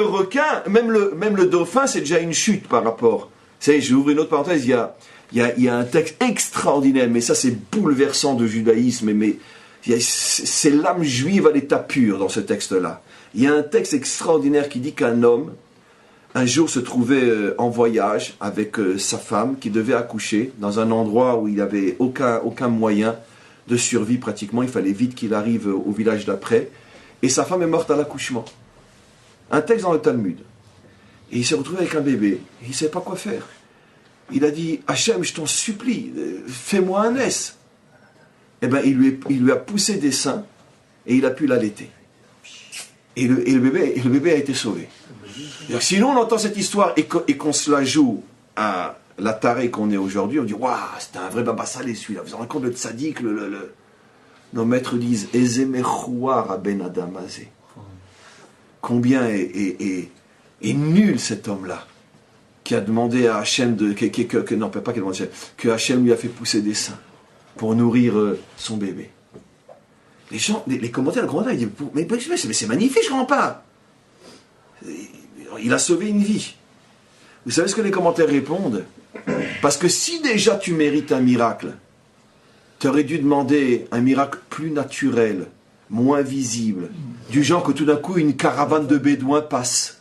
requin, même le dauphin, c'est déjà une chute par rapport. Vous savez, je vais ouvrir une autre parenthèse. Il y a un texte extraordinaire, mais ça c'est bouleversant de judaïsme. Mais c'est l'âme juive à l'état pur dans ce texte-là. Il y a un texte extraordinaire qui dit qu'un homme un jour se trouvait en voyage avec sa femme qui devait accoucher dans un endroit où il n'avait aucun moyen de survie pratiquement. Il fallait vite qu'il arrive au village d'après. Et sa femme est morte à l'accouchement. Un texte dans le Talmud. Et il s'est retrouvé avec un bébé. Et il ne savait pas quoi faire. Il a dit, Hachem, je t'en supplie, fais-moi un S. Eh bien, il lui a poussé des seins. et il a pu l'allaiter. Et le bébé a été sauvé. Sinon, on entend cette histoire et qu'on se la joue à la tarée qu'on est aujourd'hui, on dit waouh, c'était un vrai baba salé celui-là. Vous vous rendez compte, le tzaddik, nos maîtres disent Ezemechouar ben Adamazé. Combien est nul cet homme-là qui a demandé à Hachem que Hachem lui a fait pousser des seins pour nourrir son bébé. Les gens, les commentaires, ils disent mais c'est magnifique, je ne comprends pas. Il a sauvé une vie. Vous savez ce que les commentaires répondent? Parce que si déjà tu mérites un miracle, tu aurais dû demander un miracle plus naturel, moins visible, du genre que tout d'un coup une caravane de bédouins passe.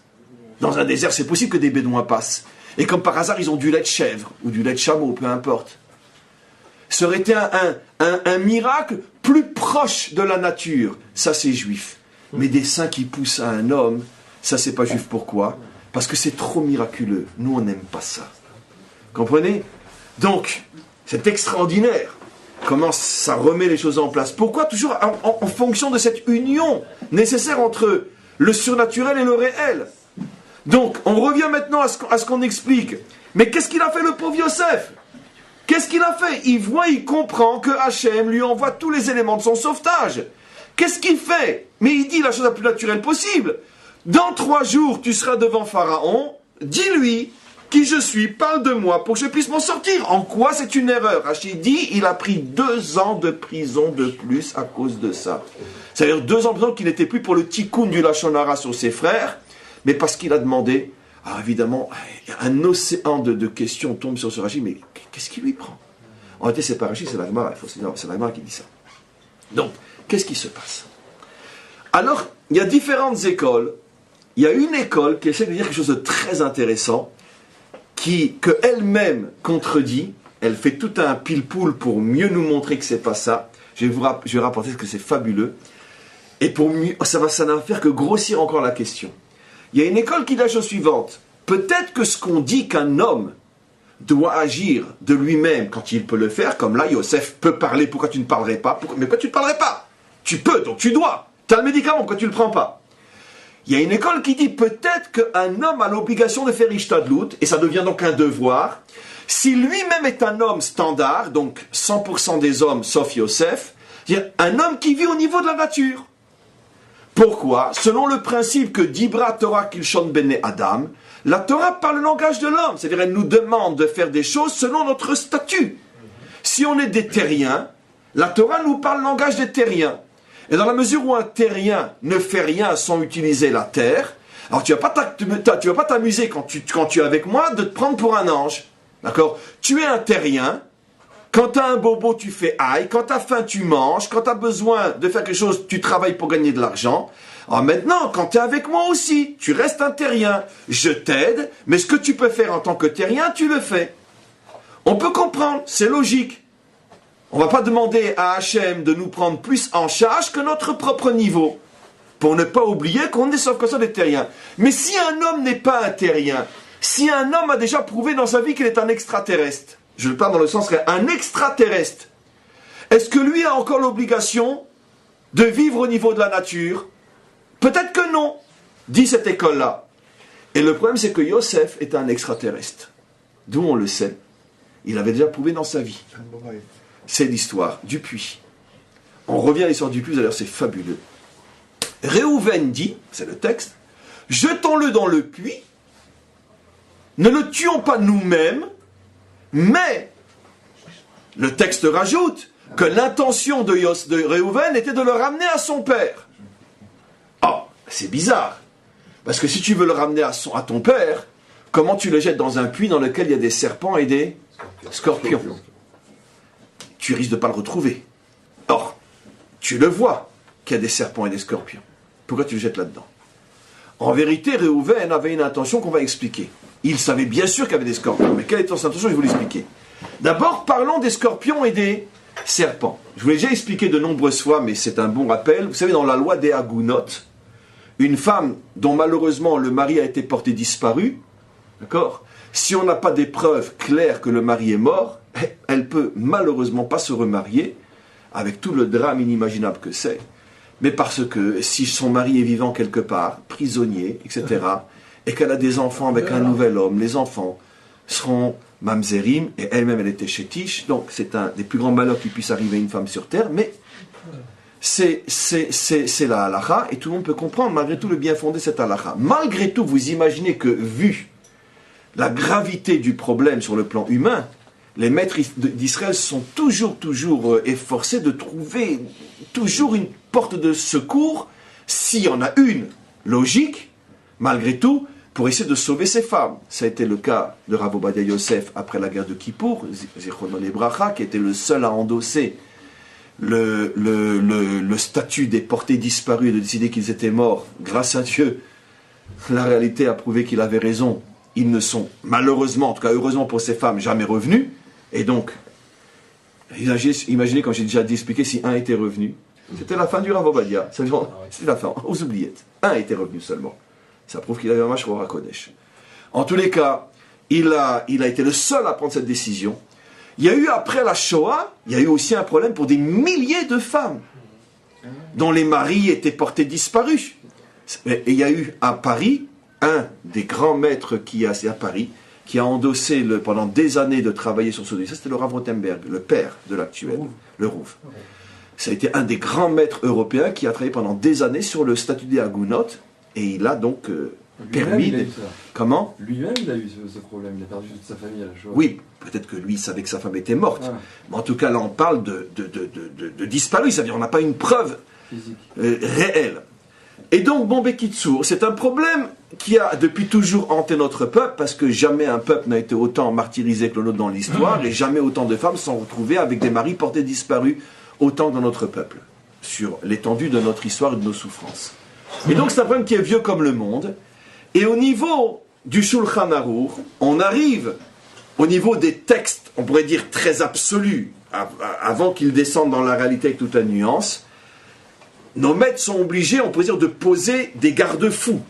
Dans un désert, c'est possible que des bédouins passent. Et comme par hasard, ils ont du lait de chèvre ou du lait de chameau, peu importe. Ça aurait été un miracle plus proche de la nature. Ça, c'est juif. Mais des seins qui poussent à un homme, ça, c'est pas juif. Pourquoi? Parce que c'est trop miraculeux. Nous, on n'aime pas ça. Comprenez? Donc, c'est extraordinaire. Comment ça remet les choses en place. Pourquoi? Toujours en fonction de cette union nécessaire entre le surnaturel et le réel. Donc, on revient maintenant à ce qu'on explique. Mais qu'est-ce qu'il a fait le pauvre Yosef? Qu'est-ce qu'il a fait? Il comprend que Hachem lui envoie tous les éléments de son sauvetage. Qu'est-ce qu'il fait? Mais il dit la chose la plus naturelle possible. Dans 3 jours, tu seras devant Pharaon. Dis-lui qui je suis, parle de moi pour que je puisse m'en sortir. En quoi c'est une erreur? Rachid dit, il a pris 2 ans de prison de plus à cause de ça. C'est-à-dire 2 ans de prison qu'il n'était plus pour le tikkun du Lachon Hara sur ses frères, mais parce qu'il a demandé. Alors évidemment, un océan de questions tombe sur ce Rachid, mais qu'est-ce qui lui prend? En réalité, c'est pas Rachid, c'est la Gemara, c'est la Gemara qui dit ça. Donc, qu'est-ce qui se passe? Alors, il y a différentes écoles. Il y a une école qui essaie de dire quelque chose de très intéressant, que elle-même contredit. Elle fait tout un pile-poule pour mieux nous montrer que c'est pas ça. Je vais rapporter que c'est fabuleux. Et pour mieux, ça va faire que grossir encore la question. Il y a une école qui dit la chose suivante. Peut-être que ce qu'on dit qu'un homme doit agir de lui-même quand il peut le faire, comme là, Yosef peut parler, pourquoi tu ne parlerais pas? Mais pourquoi tu ne parlerais pas? Tu peux, donc tu dois. Tu as le médicament, pourquoi tu ne le prends pas? Il y a une école qui dit peut-être qu'un homme a l'obligation de faire Ishtadlut, et ça devient donc un devoir. Si lui-même est un homme standard, donc 100% des hommes sauf Yosef, c'est-à-dire un homme qui vit au niveau de la nature. Pourquoi? Selon le principe que Dibra Torah Kilshon Bene Adam, la Torah parle le langage de l'homme, c'est-à-dire elle nous demande de faire des choses selon notre statut. Si on est des terriens, la Torah nous parle le langage des terriens. Et dans la mesure où un terrien ne fait rien sans utiliser la terre, alors tu vas pas t'amuser quand tu es avec moi de te prendre pour un ange. D'accord? Tu es un terrien. Quand tu as un bobo, tu fais aïe. Quand tu as faim, tu manges. Quand tu as besoin de faire quelque chose, tu travailles pour gagner de l'argent. Alors maintenant, quand tu es avec moi aussi, tu restes un terrien. Je t'aide, mais ce que tu peux faire en tant que terrien, tu le fais. On peut comprendre, c'est logique. On ne va pas demander à Hachem de nous prendre plus en charge que notre propre niveau. Pour ne pas oublier qu'on est sauf que ça des terriens. Mais si un homme n'est pas un terrien, si un homme a déjà prouvé dans sa vie qu'il est un extraterrestre, je le parle dans le sens un extraterrestre, est-ce que lui a encore l'obligation de vivre au niveau de la nature? Peut-être que non, dit cette école-là. Et le problème, c'est que Yosef est un extraterrestre. D'où on le sait. Il avait déjà prouvé dans sa vie. C'est l'histoire du puits. On revient à l'histoire du puits, d'ailleurs c'est fabuleux. Réhouven dit, c'est le texte, jetons-le dans le puits, ne le tuons pas nous-mêmes, mais le texte rajoute que l'intention de Réhouven était de le ramener à son père. Oh, c'est bizarre. Parce que si tu veux le ramener à ton père, comment tu le jettes dans un puits dans lequel il y a des serpents et des scorpions? Tu risques de ne pas le retrouver. Or, tu le vois qu'il y a des serpents et des scorpions. Pourquoi tu le jettes là-dedans? En vérité, Réhouven avait une intention qu'on va expliquer. Il savait bien sûr qu'il y avait des scorpions, mais quelle était son intention? Je vais vous l'expliquer. D'abord, parlons des scorpions et des serpents. Je vous l'ai déjà expliqué de nombreuses fois, mais c'est un bon rappel. Vous savez, dans la loi des Hagounot, une femme dont malheureusement le mari a été porté disparu, d'accord? Si on n'a pas des preuves claires que le mari est mort, elle peut malheureusement pas se remarier, avec tout le drame inimaginable que c'est, mais parce que si son mari est vivant quelque part, prisonnier, etc., et qu'elle a des enfants avec un nouvel homme, les enfants seront mamzerim, et elle-même elle était chétiche, donc c'est un des plus grands malheurs qui puisse arriver à une femme sur terre, mais c'est la halakha, et tout le monde peut comprendre malgré tout le bien fondé de cette halakha. Malgré tout, vous imaginez que, vu la gravité du problème sur le plan humain, les maîtres d'Israël sont toujours efforcés de trouver toujours une porte de secours, s'il y en a une logique, malgré tout, pour essayer de sauver ces femmes. Ça a été le cas de Rav Ovadia Yosef après la guerre de Kippour, Zichrono Lebracha, qui était le seul à endosser le statut des portés disparus et de décider qu'ils étaient morts. Grâce à Dieu, la réalité a prouvé qu'il avait raison. Ils ne sont malheureusement, en tout cas heureusement pour ces femmes, jamais revenus. Et donc, imaginez, comme j'ai déjà dit, expliqué, si un était revenu, c'était la fin du Rav Ovadia. C'était la fin, aux oubliettes. Un était revenu seulement. Ça prouve qu'il avait un mashrour à Kodesh. En tous les cas, il a été le seul à prendre cette décision. Il y a eu, après la Shoah, il y a eu aussi un problème pour des milliers de femmes dont les maris étaient portés disparus. Et il y a eu à Paris, un des grands maîtres à Paris, qui a endossé pendant des années de travailler sur ce dossier. Ça, c'était le Rav Rothenberg, le père de l'actuel, le Rouv. Ça a été un des grands maîtres européens qui a travaillé pendant des années sur le statut des Agunot, et il a donc permis... Comment ? Lui-même, il a eu ce problème, il a perdu toute sa famille à la Shoah. Oui, peut-être que lui savait que sa femme était morte. Ah. Mais en tout cas, là, on parle de disparu, c'est-à-dire on n'a pas une preuve réelle. Et donc, bon, Bekitsour, c'est un problème qui a depuis toujours hanté notre peuple, parce que jamais un peuple n'a été autant martyrisé que le nôtre dans l'histoire, et jamais autant de femmes sont retrouvées avec des maris portés disparus, autant dans notre peuple, sur l'étendue de notre histoire et de nos souffrances. Et donc, c'est un problème qui est vieux comme le monde. Et au niveau du Shulchan Aruch, on arrive au niveau des textes, on pourrait dire très absolus, avant qu'ils descendent dans la réalité avec toute la nuance. Nos maîtres sont obligés, on pourrait dire, de poser des garde-fous.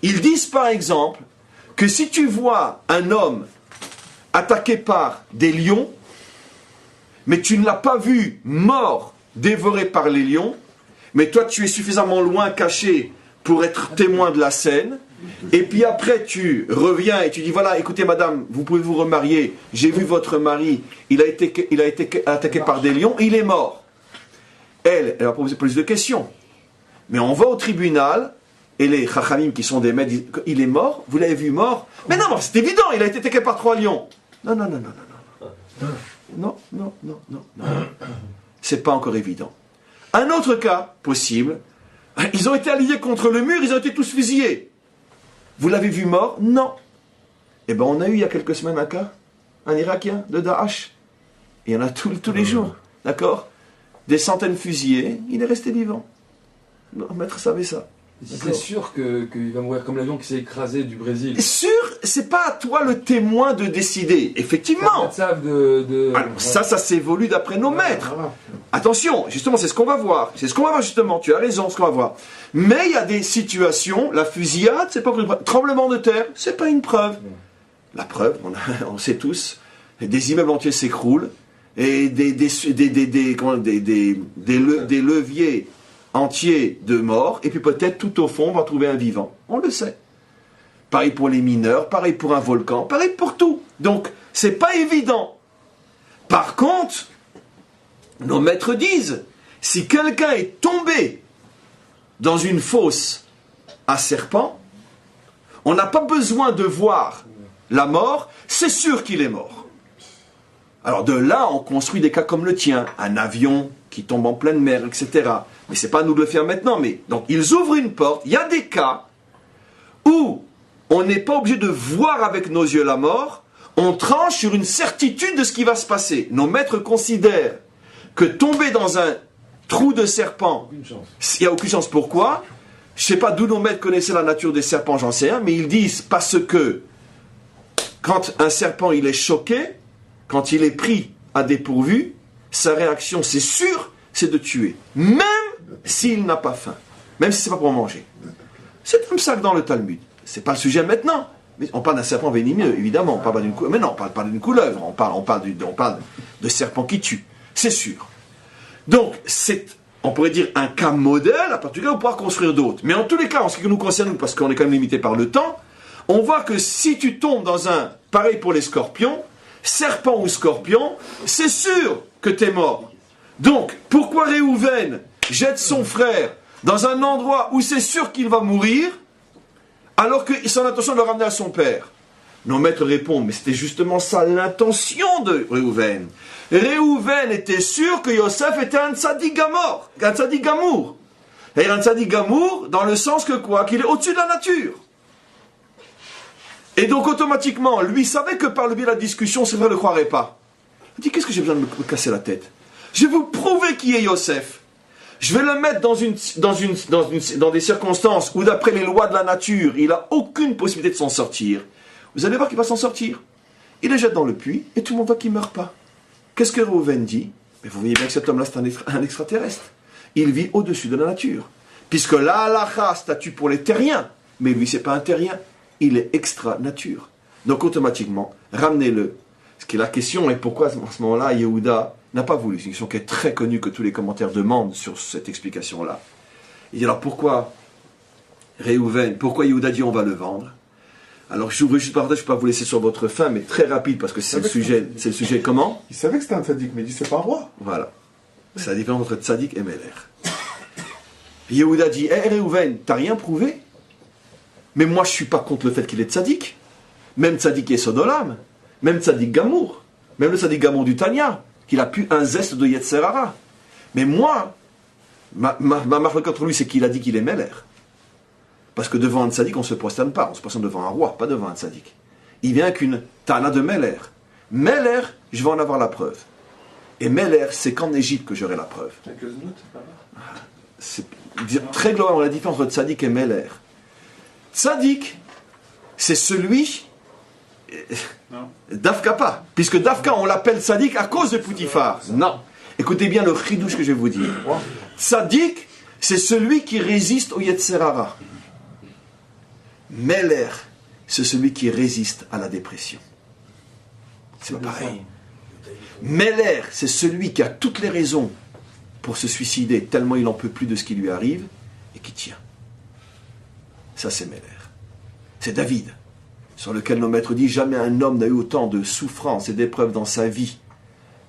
Ils disent par exemple que si tu vois un homme attaqué par des lions, mais tu ne l'as pas vu mort, dévoré par les lions, mais toi tu es suffisamment loin, caché, pour être témoin de la scène, et puis après tu reviens et tu dis, voilà, écoutez madame, vous pouvez vous remarier, j'ai vu votre mari, il a été attaqué par des lions, il est mort. Elle va poser plus de questions. Mais on va au tribunal, et les chachamim qui sont des maîtres disent, il est mort, vous l'avez vu mort? Mais non, c'est évident, il a été attaqué par 3 lions. Non. Non. C'est pas encore évident. Un autre cas possible, ils ont été alignés contre le mur, ils ont été tous fusillés. Vous l'avez vu mort? Non. Eh bien, on a eu il y a quelques semaines un cas, un Irakien de Daesh. Il y en a tous les jours, d'accord? Des centaines fusillés, il est resté vivant. Le maître savait ça. C'est sûr qu'il va mourir comme l'avion qui s'est écrasé du Brésil. Sûr, c'est pas à toi le témoin de décider. Effectivement. Alors, ça s'évolue d'après nos maîtres. Attention, justement, c'est ce qu'on va voir. C'est ce qu'on va voir justement. Tu as raison, ce qu'on va voir. Mais il y a des situations, la fusillade, c'est pas une preuve. Tremblement de terre, c'est pas une preuve. La preuve, on sait tous, des immeubles entiers s'écroulent et des leviers entiers de morts, et puis peut-être tout au fond on va trouver un vivant. On le sait. Pareil pour les mineurs, pareil pour un volcan, pareil pour tout. Donc, c'est pas évident. Par contre, nos maîtres disent, si quelqu'un est tombé dans une fosse à serpent, on n'a pas besoin de voir la mort, c'est sûr qu'il est mort. Alors de là, on construit des cas comme le tien, un avion qui tombe en pleine mer, etc. Mais c'est pas à nous de le faire maintenant. Mais donc ils ouvrent une porte. Il y a des cas où on n'est pas obligé de voir avec nos yeux la mort. On tranche sur une certitude de ce qui va se passer. Nos maîtres considèrent que tomber dans un trou de serpent, il n'y a aucune chance. Pourquoi? Je ne sais pas d'où nos maîtres connaissaient la nature des serpents, j'en sais rien, mais ils disent parce que quand un serpent il est choqué, quand il est pris à dépourvu, sa réaction, c'est sûr, c'est de tuer. Même s'il n'a pas faim. Même si ce n'est pas pour manger. C'est comme ça que dans le Talmud. Ce n'est pas le sujet maintenant. Mais on parle d'un serpent venimeux, évidemment. On parle pas d'une mais non, on parle pas d'une couleuvre. On parle de serpents qui tuent. C'est sûr. Donc, on pourrait dire un cas modèle, à partir de là, on pourra construire d'autres. Mais en tous les cas, en ce qui nous concerne, nous, parce qu'on est quand même limité par le temps, on voit que si tu tombes dans un, pareil pour les scorpions, serpent ou scorpion, c'est sûr que tu es mort. Donc, pourquoi Réhouven jette son frère dans un endroit où c'est sûr qu'il va mourir, alors que son intention de le ramener à son père? Nos maîtres répondent, mais c'était justement ça l'intention de Réhouven. Réhouven était sûr que Yosef était un tzaddik gamor, un tzaddik gamour. Et un tzaddik gamour, dans le sens que quoi? Qu'il est au-dessus de la nature. Et donc automatiquement, lui savait que par le biais de la discussion, ses frères ne le croiraient pas. Il dit, qu'est-ce que j'ai besoin de me casser la tête? Je vais vous prouver qui est Yosef. Je vais le mettre dans des circonstances où d'après les lois de la nature, il n'a aucune possibilité de s'en sortir. Vous allez voir qu'il va s'en sortir. Il le jette dans le puits et tout le monde voit qu'il ne meurt pas. Qu'est-ce que Réhouven dit? Mais vous voyez bien que cet homme-là, c'est un extraterrestre. Il vit au-dessus de la nature. Puisque la halakha statue pour les terriens, mais lui, c'est pas un terrien. Il est extra-nature. Donc automatiquement, ramenez-le. Ce qui est la question est pourquoi à ce moment-là, Yehuda n'a pas voulu. C'est une question qui est très connue, que tous les commentaires demandent sur cette explication-là. Il dit alors pourquoi Réhouven, pourquoi Yehuda dit on va le vendre? Alors j'ouvre juste parenthèse, je ne peux pas vous laisser sur votre faim, mais très rapide parce que c'est le sujet comment? Il savait que c'était un tzaddik, mais il dit c'est pas un roi. Voilà. C'est la différence entre tzaddik et Meler. Yehuda dit, Réhouven, t'as rien prouvé? Mais moi je ne suis pas contre le fait qu'il est tzaddik. Même tzaddik et Sodolam, même tzaddik Gamour, même le tzaddik Gamour du Tanya, qu'il a pu un zeste de Yetzer Hara. Mais moi, ma marque contre lui, c'est qu'il a dit qu'il est Meler. Parce que devant un tzaddik, on ne se prosterne pas. On se prosterne devant un roi, pas devant un tzaddik. Il vient qu'une Tana de Meler. Meler, je vais en avoir la preuve. Et Meler, c'est qu'en Égypte que j'aurai la preuve. C'est très globalement la différence entre tzaddik et Meler. Tzaddik, c'est celui... Dafka pas. Puisque Dafka, on l'appelle tzaddik à cause de Poutifar. Non. Écoutez bien le chidouche que je vais vous dire. Tzaddik, c'est celui qui résiste au Yetzer Hara. Meler, c'est celui qui résiste à la dépression. C'est pas pareil. Meler, c'est celui qui a toutes les raisons pour se suicider tellement il n'en peut plus de ce qui lui arrive et qui tient. Ça, c'est Meler. C'est David, sur lequel nos maîtres disent jamais un homme n'a eu autant de souffrances et d'épreuves dans sa vie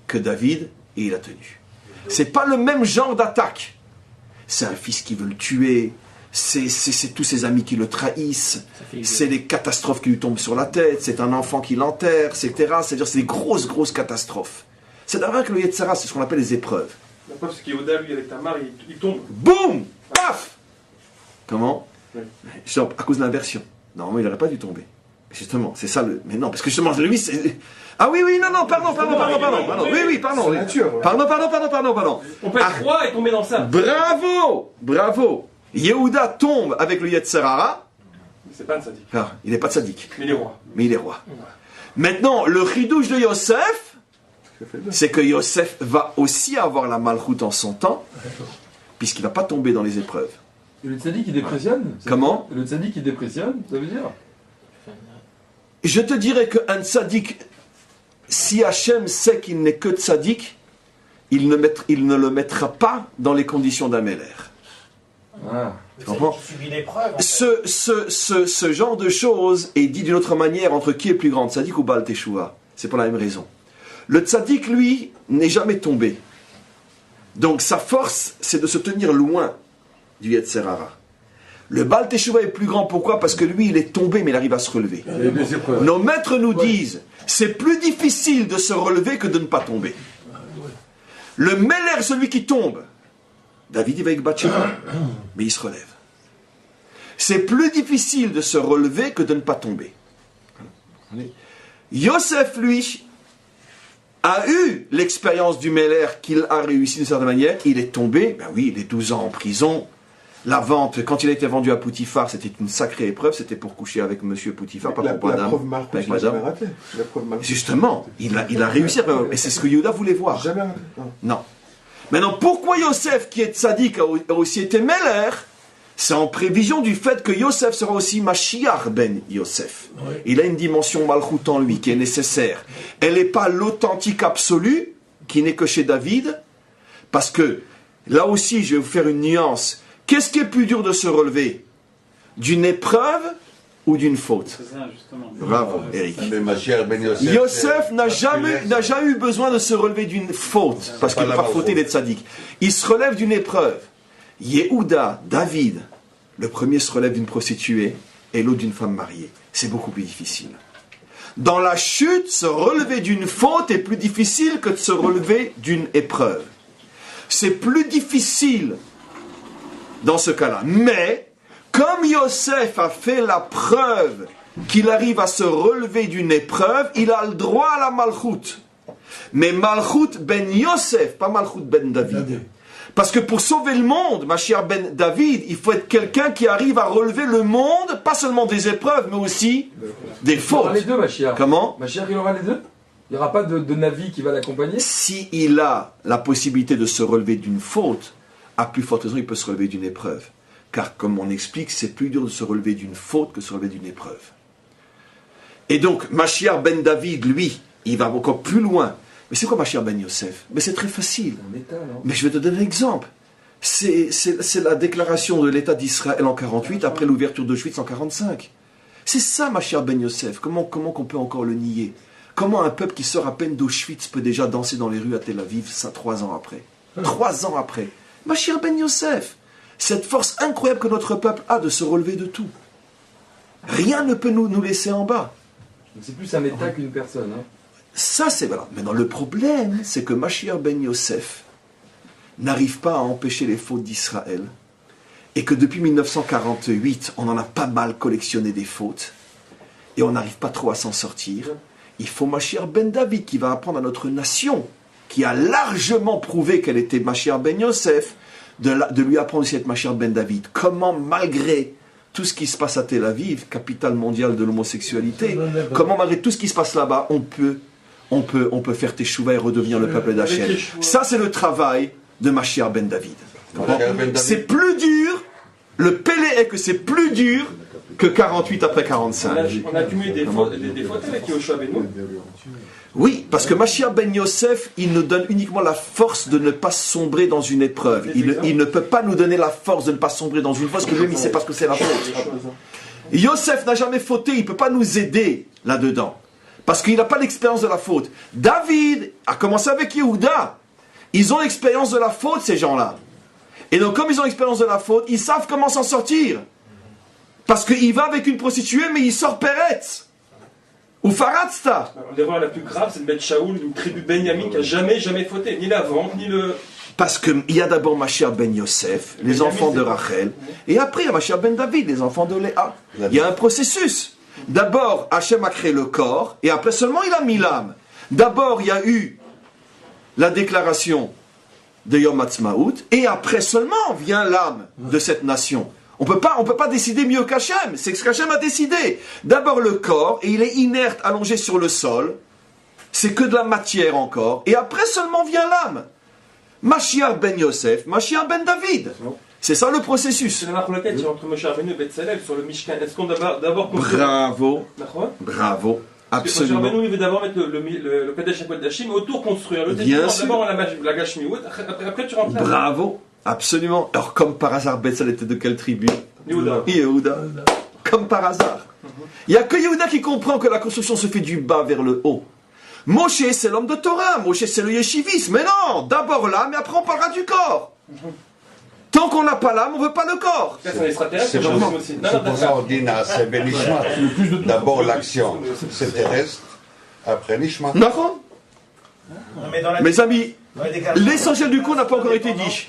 que David, et il a tenu. C'est pas le même genre d'attaque. C'est un fils qui veut le tuer. C'est tous ses amis qui le trahissent, c'est les catastrophes qui lui tombent sur la tête, c'est un enfant qui l'enterre, etc. C'est-à-dire c'est des grosses catastrophes. C'est d'ailleurs que le Yetzer Hara, c'est ce qu'on appelle les épreuves. La preuve, c'est qu'Yehuda, lui, avec Tamar, il tombe. Boum! Paf! Comment? Oui. À cause de l'inversion. Normalement, il n'aurait pas dû tomber. Justement, c'est ça le... Mais non, parce que justement, lui, c'est... Ah oui, non, pardon. Oui, pardon. C'est nature. Pardon. On peut être roi et tomber dans ça. Bravo! Yehuda tombe avec le Yetzer Hara. Mais c'est pas un tzaddik. Alors, il n'est pas tzaddik. Mais il est roi. Mais il est roi. Maintenant, le chidouche de Yosef, c'est que Yosef va aussi avoir la malchoute en son temps, puisqu'il ne va pas tomber dans les épreuves. Et le tzaddik, il dépressionne? Comment? Le tzaddik, il dépressionne, ça veut dire? Je te dirais qu'un tzaddik, si Hachem sait qu'il n'est que tzaddik, il ne le mettra pas dans les conditions d'un Meler. Ah. Tu comprends? Tu subis l'épreuve. En fait. Ce genre de choses est dit d'une autre manière entre qui est plus grand, tzaddik ou Baal Teshuva. C'est pour la même raison. Le tzaddik, lui, n'est jamais tombé. Donc sa force, c'est de se tenir loin du Yetzer Hara. Le Baal Teshuva est plus grand, pourquoi? Parce que lui, il est tombé, mais il arrive à se relever. Nos maîtres nous disent, c'est plus difficile de se relever que de ne pas tomber. Le Meler, celui qui tombe, David, il va avec Bathsheba, mais il se relève. C'est plus difficile de se relever que de ne pas tomber. Yosef, lui, a eu l'expérience du Meler qu'il a réussi d'une certaine manière. Il est tombé, ben oui, il est 12 ans en prison. La vente, quand il a été vendu à Poutifar, c'était une sacrée épreuve. C'était pour coucher avec monsieur Poutifar, pas pour madame. Avec madame. Justement, il a réussi. Et c'est ce que Yehuda voulait voir. Jamais raté. Non. Maintenant, pourquoi Yosef, qui est tzaddik, a aussi été Meler? C'est en prévision du fait que Yosef sera aussi Mashiach ben Yosef. Oui. Il a une dimension malchoute en lui qui est nécessaire. Elle n'est pas l'authentique absolu, qui n'est que chez David, parce que là aussi, je vais vous faire une nuance. Qu'est-ce qui est plus dur de se relever? D'une épreuve ou d'une faute? C'est ça, justement. Bravo, Eric. Mais Mashiach ben Yosef, Yosef c'est n'a particulier, jamais eu besoin de se relever d'une faute, parce qu'il pas n'a la pas même fauté faute. d'être sadique. Il se relève d'une épreuve. Yehuda, David, le premier se relève d'une prostituée et l'autre d'une femme mariée. C'est beaucoup plus difficile. Dans la chute, se relever d'une faute est plus difficile que de se relever d'une épreuve. C'est plus difficile dans ce cas-là. Mais, comme Yosef a fait la preuve qu'il arrive à se relever d'une épreuve, il a le droit à la malchoute. Mais malchoute ben Yosef, pas malchoute ben David. Parce que pour sauver le monde, Mashiach ben David, il faut être quelqu'un qui arrive à relever le monde, pas seulement des épreuves, mais aussi des Il aura fautes. les deux, Mashiach. Comment? Mashiach, il aura les deux? Il n'y aura pas de Navi qui va l'accompagner? S'il a la possibilité de se relever d'une faute, à plus forte raison, il peut se relever d'une épreuve. Car, comme on explique, c'est plus dur de se relever d'une faute que de se relever d'une épreuve. Et donc, Mashiach ben David, lui, il va encore plus loin. Mais c'est quoi Mashiach ben Yosef? Mais c'est très facile. En état, non? Mais je vais te donner un exemple. C'est la déclaration de l'État d'Israël en 48, après l'ouverture d'Auschwitz en 45. C'est ça, Mashiach ben Yosef. Comment qu'on peut encore le nier? Comment un peuple qui sort à peine d'Auschwitz peut déjà danser dans les rues à Tel Aviv, ça, 3 ans après? 3 ans après. Mashiach ben Yosef. Cette force incroyable que notre peuple a de se relever de tout. Rien ne peut nous laisser en bas. C'est plus un état qu'une personne. Hein. Ça, c'est voilà. Maintenant, le problème, c'est que Mashiach ben Yosef n'arrive pas à empêcher les fautes d'Israël et que depuis 1948, on en a pas mal collectionné des fautes et on n'arrive pas trop à s'en sortir. Il faut Mashiach ben David qui va apprendre à notre nation, qui a largement prouvé qu'elle était Mashiach ben Yosef, de lui apprendre aussi à être Mashiach ben David. Comment, malgré tout ce qui se passe à Tel Aviv, capitale mondiale de l'homosexualité, comment, malgré tout ce qui se passe là-bas, on peut faire teshuva et redevenir le peuple d'Hachem. Ça, c'est le travail de Mashiach ben David. Mashiach ben David. C'est plus dur, le pélé est que c'est plus dur que 48 après 45. On a accumulé des fautes avec Yoshua Benoît. Oui, parce que Mashiach ben Yosef, il nous donne uniquement la force de ne pas sombrer dans une épreuve. Il ne peut pas nous donner la force de ne pas sombrer dans une faute, parce que lui-même, il ne sait pas ce que c'est la faute. Yosef n'a jamais fauté, il ne peut pas nous aider là-dedans. Parce qu'il n'a pas l'expérience de la faute. David a commencé avec Yehuda. Ils ont l'expérience de la faute, ces gens-là. Et donc, comme ils ont l'expérience de la faute, ils savent comment s'en sortir. Parce qu'il va avec une prostituée, mais il sort Peretz. Ou Faratsta. L'erreur la plus grave, c'est de mettre Shaoul, une tribu Benjamin qui n'a jamais fauté, ni la vente, ni le... Parce qu'il y a d'abord Mashiach ben Yosef, les enfants de Rachel, et après il y a Mashiach ben David, les enfants de Léa. Il y a un processus. D'abord, Hachem a créé le corps, et après seulement il a mis l'âme. D'abord, il y a eu la déclaration de Yom Ha'atzmaut, et après seulement vient l'âme de cette nation. On peut pas décider mieux qu'Hachem, c'est ce qu'Hachem a décidé. D'abord le corps, et il est inerte, allongé sur le sol, c'est que de la matière encore, et après seulement vient l'âme. Mashiach ben Yosef, Mashiach ben David. C'est ça le processus. C'est la marque locale entre Moshe Rabbeinu et Betzalel sur le Mishkan. Est-ce qu'on doit d'abord... Bravo, D'accord. bravo, Moshe absolument. Rabbeinu, il veut d'abord mettre le Kadesh HaKodashim autour construire. Le Bien Testament, sûr. d'abord la Gashmiut, après tu rentres là. Bravo, absolument. Alors comme par hasard, Betzalel était de quelle tribu? Yehuda. Yehuda. Comme par hasard. Il n'y a que Yehuda qui comprend que la construction se fait du bas vers le haut. Moshe, c'est l'homme de Torah. Moshe, c'est le yeshivisme. Mais non, d'abord l'âme, et après on parlera du corps. Tant qu'on n'a pas l'âme, on ne veut pas le corps. C'est un extraterrestre, C'est c'est pour aussi. Non, c'est pour ça d'accord. qu'on dit Naaseh Benishma. D'abord l'action, c'est terrestre, après Nishma. D'accord. Non, mais dans la Mes amis, dans les déclarations- l'essentiel du coup n'a pas encore été dit.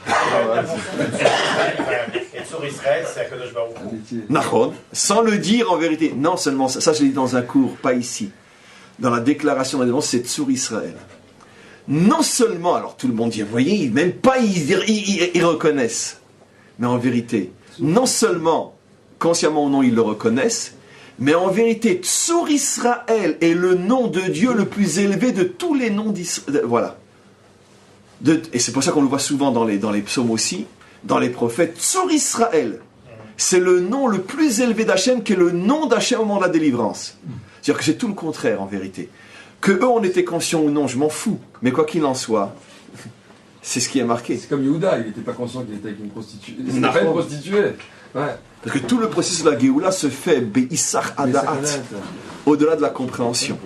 Et sur Israël, c'est Akadosh Baruch Hu. Nahon, sans le dire en vérité. Non seulement ça, je l'ai dit dans un cours, pas ici. Dans la déclaration d'indépendance, c'est sur Israël. Non seulement, alors tout le monde dit, vous voyez, même pas ils reconnaissent. Mais en vérité, non seulement, consciemment ou non, ils le reconnaissent, mais en vérité, Tsur Israël est le nom de Dieu le plus élevé de tous les noms d'Israël. Voilà. Et c'est pour ça qu'on le voit souvent dans les psaumes aussi, dans les prophètes. Tsur Israël, c'est le nom le plus élevé d'Hachem, qui est le nom d'Hachem au moment de la délivrance. C'est-à-dire que c'est tout le contraire en vérité. Que eux on était conscients ou non, je m'en fous. Mais quoi qu'il en soit, C'est ce qui est marqué. C'est comme Yehuda, il n'était pas conscient qu'il était avec une prostituée. C'était Non. pas une prostituée. Ouais. Parce que tout le processus de la Géoula se fait Be'issar Adaat, au-delà de la compréhension.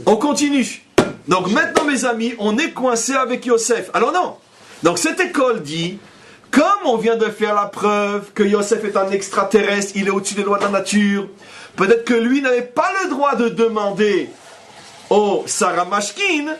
On continue. Donc maintenant, mes amis, on est coincé avec Yosef. Alors non. Donc cette école dit, comme on vient de faire la preuve que Yosef est un extraterrestre, il est au-dessus des lois de la nature, peut-être que lui n'avait pas le droit de demander au Sarah Mashkin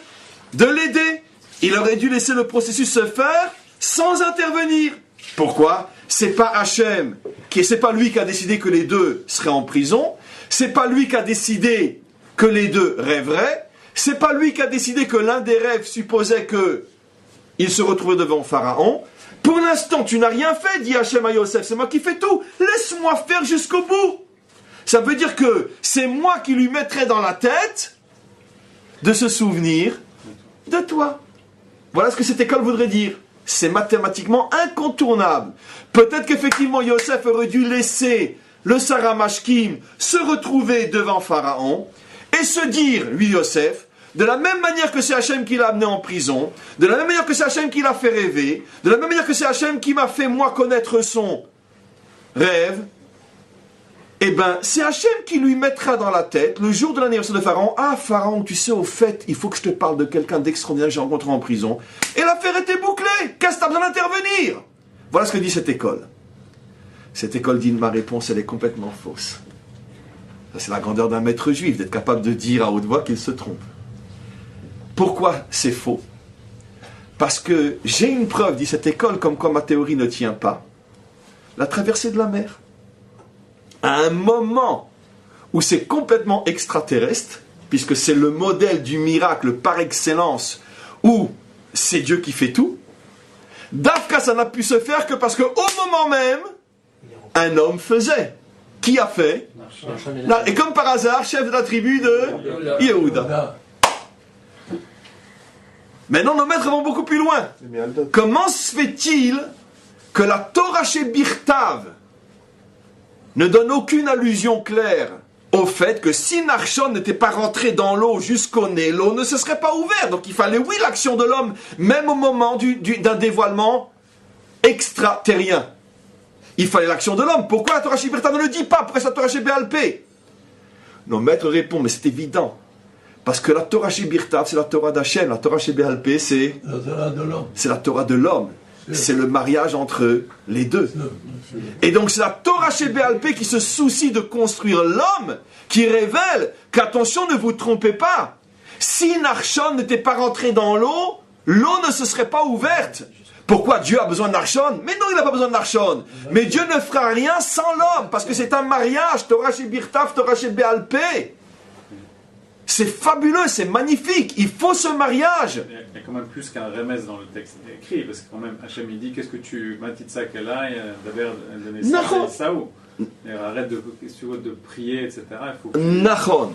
de l'aider. Il aurait dû laisser le processus se faire sans intervenir. Pourquoi ? C'est pas Hachem, c'est pas lui qui a décidé que les deux seraient en prison, c'est pas lui qui a décidé que les deux rêveraient, c'est pas lui qui a décidé que l'un des rêves supposait que il se retrouvait devant Pharaon. Pour l'instant, tu n'as rien fait, dit Hachem à Yosef, c'est moi qui fais tout, laisse-moi faire jusqu'au bout. Ça veut dire que c'est moi qui lui mettrai dans la tête de se souvenir de toi. Voilà ce que cette école voudrait dire. C'est mathématiquement incontournable. Peut-être qu'effectivement Yosef aurait dû laisser le Sarah Mashkim se retrouver devant Pharaon et se dire, lui Yosef, de la même manière que c'est Hachem qui l'a amené en prison, de la même manière que c'est Hachem qui l'a fait rêver, de la même manière que c'est Hachem qui m'a fait moi connaître son rêve, eh bien c'est Hachem qui lui mettra dans la tête le jour de l'anniversaire de Pharaon, ah Pharaon, tu sais au fait, il faut que je te parle de quelqu'un d'extraordinaire que j'ai rencontré en prison, et l'affaire était bouclée, qu'est-ce que tu as besoin d'intervenir? Voilà ce que dit cette école. Cette école dit, ma réponse elle est complètement fausse. Ça c'est la grandeur d'un maître juif, d'être capable de dire à haute voix qu'il se trompe. Pourquoi c'est faux? Parce que j'ai une preuve, dit cette école, comme quoi ma théorie ne tient pas. La traversée de la mer. À un moment où c'est complètement extraterrestre, puisque c'est le modèle du miracle par excellence, où c'est Dieu qui fait tout, Dafka, ça n'a pu se faire que parce qu'au moment même, un homme faisait. Qui a fait? Et comme par hasard, chef de la tribu de Yehuda. Maintenant, nos maîtres vont beaucoup plus loin. Comment se fait-il que la Torah chez Birtav ne donne aucune allusion claire au fait que si Narshon n'était pas rentré dans l'eau jusqu'au nez, l'eau ne se serait pas ouverte. Donc il fallait, oui, l'action de l'homme, même au moment d'un dévoilement extraterrien. Il fallait l'action de l'homme. Pourquoi la Torah chez Birtav ne le dit pas? Pourquoi la Torah chez Béalpé? Nos maîtres répondent, mais c'est évident. Parce que la Torah chez Birtav, c'est la Torah d'Hachem. La Torah chez Béalpé, c'est la Torah de l'homme. C'est le mariage entre les deux. Et donc c'est la Torah chez Béalpé qui se soucie de construire l'homme, qui révèle qu'attention, ne vous trompez pas. Si Narshon n'était pas rentré dans l'eau, l'eau ne se serait pas ouverte. Pourquoi Dieu a besoin de Narshon? Mais non, il n'a pas besoin de Narshon. Mais Dieu ne fera rien sans l'homme, parce que c'est un mariage. Torah chez Birtav, Torah chez Béalpé. C'est fabuleux, c'est magnifique, il faut ce mariage. Il y a quand même plus qu'un remèze dans le texte écrit, parce que quand même Hachem il dit qu'est-ce que tu m'as dit ça qu'elle a d'abord donné ça à Saou. Arrête de prier, etc. Il faut Nachon.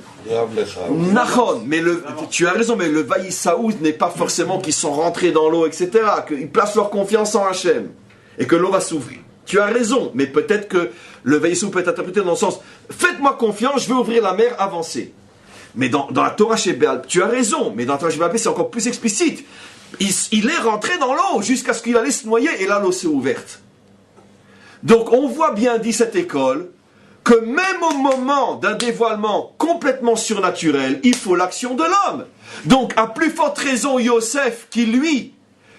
Nachon. Mais tu as raison, mais le Vaïsaoud n'est pas forcément qu'ils sont rentrés dans l'eau, etc. Qu'ils placent leur confiance en Hachem et que l'eau va s'ouvrir. Tu as raison, mais peut-être que le Vaïsaoud peut être interprété dans le sens faites-moi confiance, je vais ouvrir la mer, avancez. Mais dans la Torah chez Béalpé, tu as raison, mais dans la Torah chez Béalpé, c'est encore plus explicite. Il est rentré dans l'eau jusqu'à ce qu'il allait se noyer, et là, l'eau s'est ouverte. Donc, on voit bien, dit cette école, que même au moment d'un dévoilement complètement surnaturel, il faut l'action de l'homme. Donc, à plus forte raison, Yosef, qui lui,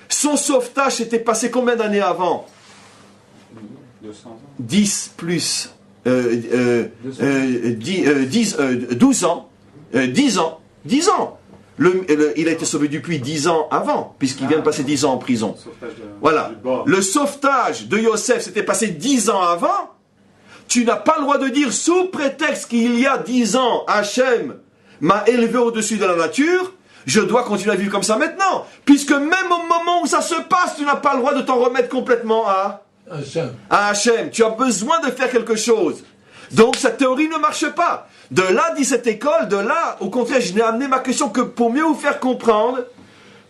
son sauvetage s'était passé combien d'années avant? 200 ans. 10 plus 12 ans. 10 ans. 10 ans. Il a été sauvé du puits 10 ans avant, puisqu'il vient de passer 10 ans en prison. Voilà. Le sauvetage de Yosef s'était passé 10 ans avant. Tu n'as pas le droit de dire, sous prétexte qu'il y a 10 ans, Hachem m'a élevé au-dessus de la nature, je dois continuer à vivre comme ça maintenant. Puisque même au moment où ça se passe, tu n'as pas le droit de t'en remettre complètement à Hachem. Tu as besoin de faire quelque chose. Donc cette théorie ne marche pas. De là, dit cette école, de là, au contraire, je n'ai amené ma question que pour mieux vous faire comprendre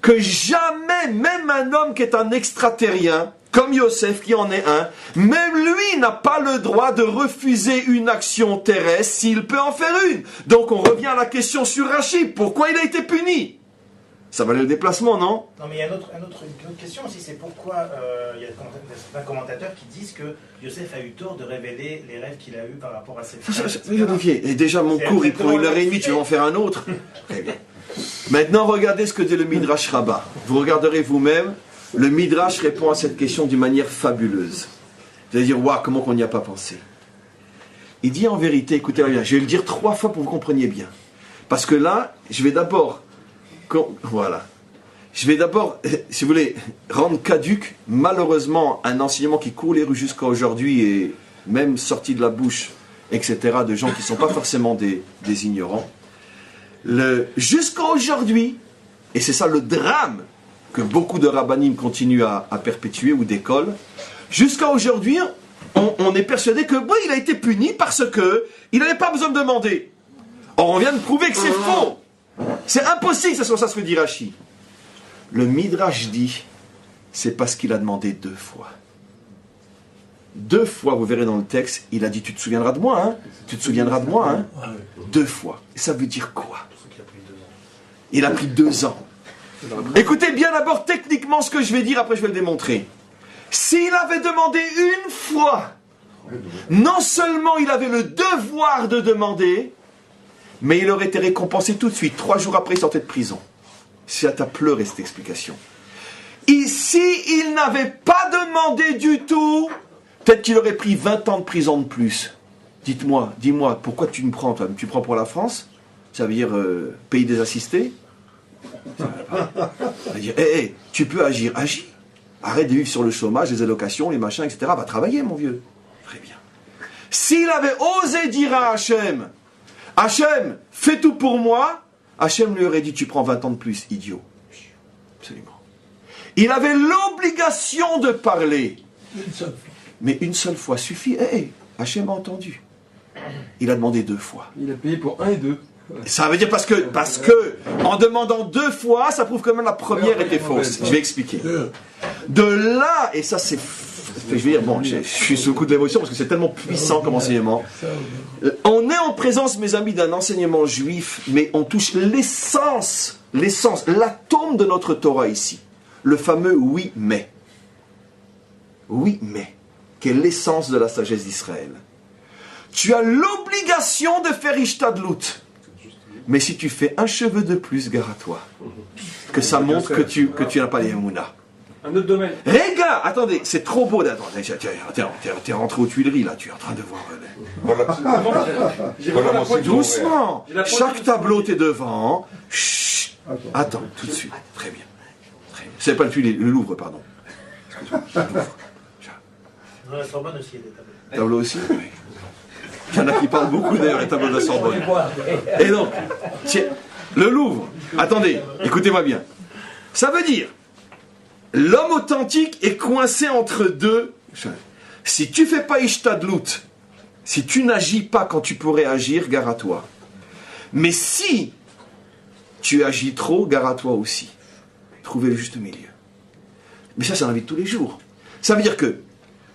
que jamais, même un homme qui est un extraterrien, comme Yosef qui en est un, même lui n'a pas le droit de refuser une action terrestre s'il peut en faire une. Donc on revient à la question sur Rachid, pourquoi il a été puni? Ça valait le déplacement, non? Non, mais il y a une autre question aussi, c'est pourquoi il y a certains commentateurs qui disent que Yosef a eu tort de révéler les rêves qu'il a eus par rapport à ses frères. Et déjà, mon cours, il prend 1h30, tu vas en faire un autre. Très bien. Maintenant, regardez ce que dit le Midrash Rabbah. Vous regarderez vous-même, le Midrash répond à cette question d'une manière fabuleuse. Vous allez dire, waouh, comment qu'on n'y a pas pensé? Il dit en vérité, écoutez bien, je vais le dire 3 fois pour que vous compreniez bien. Parce que là, je vais d'abord, si vous voulez, rendre caduque, malheureusement, un enseignement qui court les rues jusqu'à aujourd'hui et même sorti de la bouche, etc., de gens qui ne sont pas forcément des ignorants. Jusqu'à aujourd'hui, et c'est ça le drame que beaucoup de rabbanim continuent à perpétuer ou d'écoles, jusqu'à aujourd'hui, on est persuadé que il a été puni parce que il n'avait pas besoin de demander. Or, on vient de prouver que c'est faux. C'est impossible que ce soit ça ce que dit Rashi. Le Midrash dit, c'est parce qu'il a demandé 2 fois. 2 fois, vous verrez dans le texte, il a dit, tu te souviendras de moi, hein? Tu te souviendras de moi, hein? 2 fois. Et ça veut dire quoi? Il a pris 2 ans. Écoutez bien d'abord techniquement ce que je vais dire, après je vais le démontrer. S'il avait demandé 1 fois, non seulement il avait le devoir de demander, mais il aurait été récompensé tout de suite. 3 jours après, il sortait de prison. C'est à pleurer cette explication. Ici, il n'avait pas demandé du tout. Peut-être qu'il aurait pris 20 ans de prison de plus. Dis-moi, pourquoi tu me prends, toi? Tu me prends pour la France? Ça veut dire pays des assistés? Ça veut dire, tu peux agir, agis. Arrête de vivre sur le chômage, les allocations, les machins, etc. Va travailler, mon vieux. Très bien. S'il avait osé dire à Hachem, Hachem, fais tout pour moi, Hachem lui aurait dit, tu prends 20 ans de plus, idiot. Absolument. Il avait l'obligation de parler. Mais une seule fois suffit. Hachem a entendu. Il a demandé 2 fois. Il a payé pour 1 et 2. Ça veut dire parce que en demandant 2 fois, ça prouve que même la première était fausse. Je vais expliquer. De là, et ça c'est... Je vais dire, je suis sous le coup de l'émotion parce que c'est tellement puissant comme enseignement. On est en présence, mes amis, d'un enseignement juif, mais on touche l'essence, l'atome de notre Torah ici. Le fameux oui, mais. Oui, mais. Qui est l'essence de la sagesse d'Israël. Tu as l'obligation de faire Ishtadlut. Mais si tu fais un cheveu de plus, gare à toi. Que ça montre que tu n'as pas les Emouna. Un autre domaine. Regarde, attendez, c'est trop beau. Attendez, t'es rentré aux Tuileries, là, tu es en train de voir. Doucement. Chaque tableau, t'es devant. Chut. Attends, tout de suite. Très bien. C'est pas le Louvre, pardon. Excuse-moi. Dans la Sorbonne aussi, il y a des tableaux. Tableau aussi? Oui. Il y en a qui parlent beaucoup d'ailleurs, les tableaux de la Sorbonne. Et donc, le Louvre, attendez, écoutez-moi bien. Ça veut dire, l'homme authentique est coincé entre 2 choses. Si tu fais pas Ishtadlut, si tu n'agis pas quand tu pourrais agir, gare à toi. Mais si tu agis trop, gare à toi aussi. Trouver le juste milieu. Mais ça la vie de tous les jours. Ça veut dire que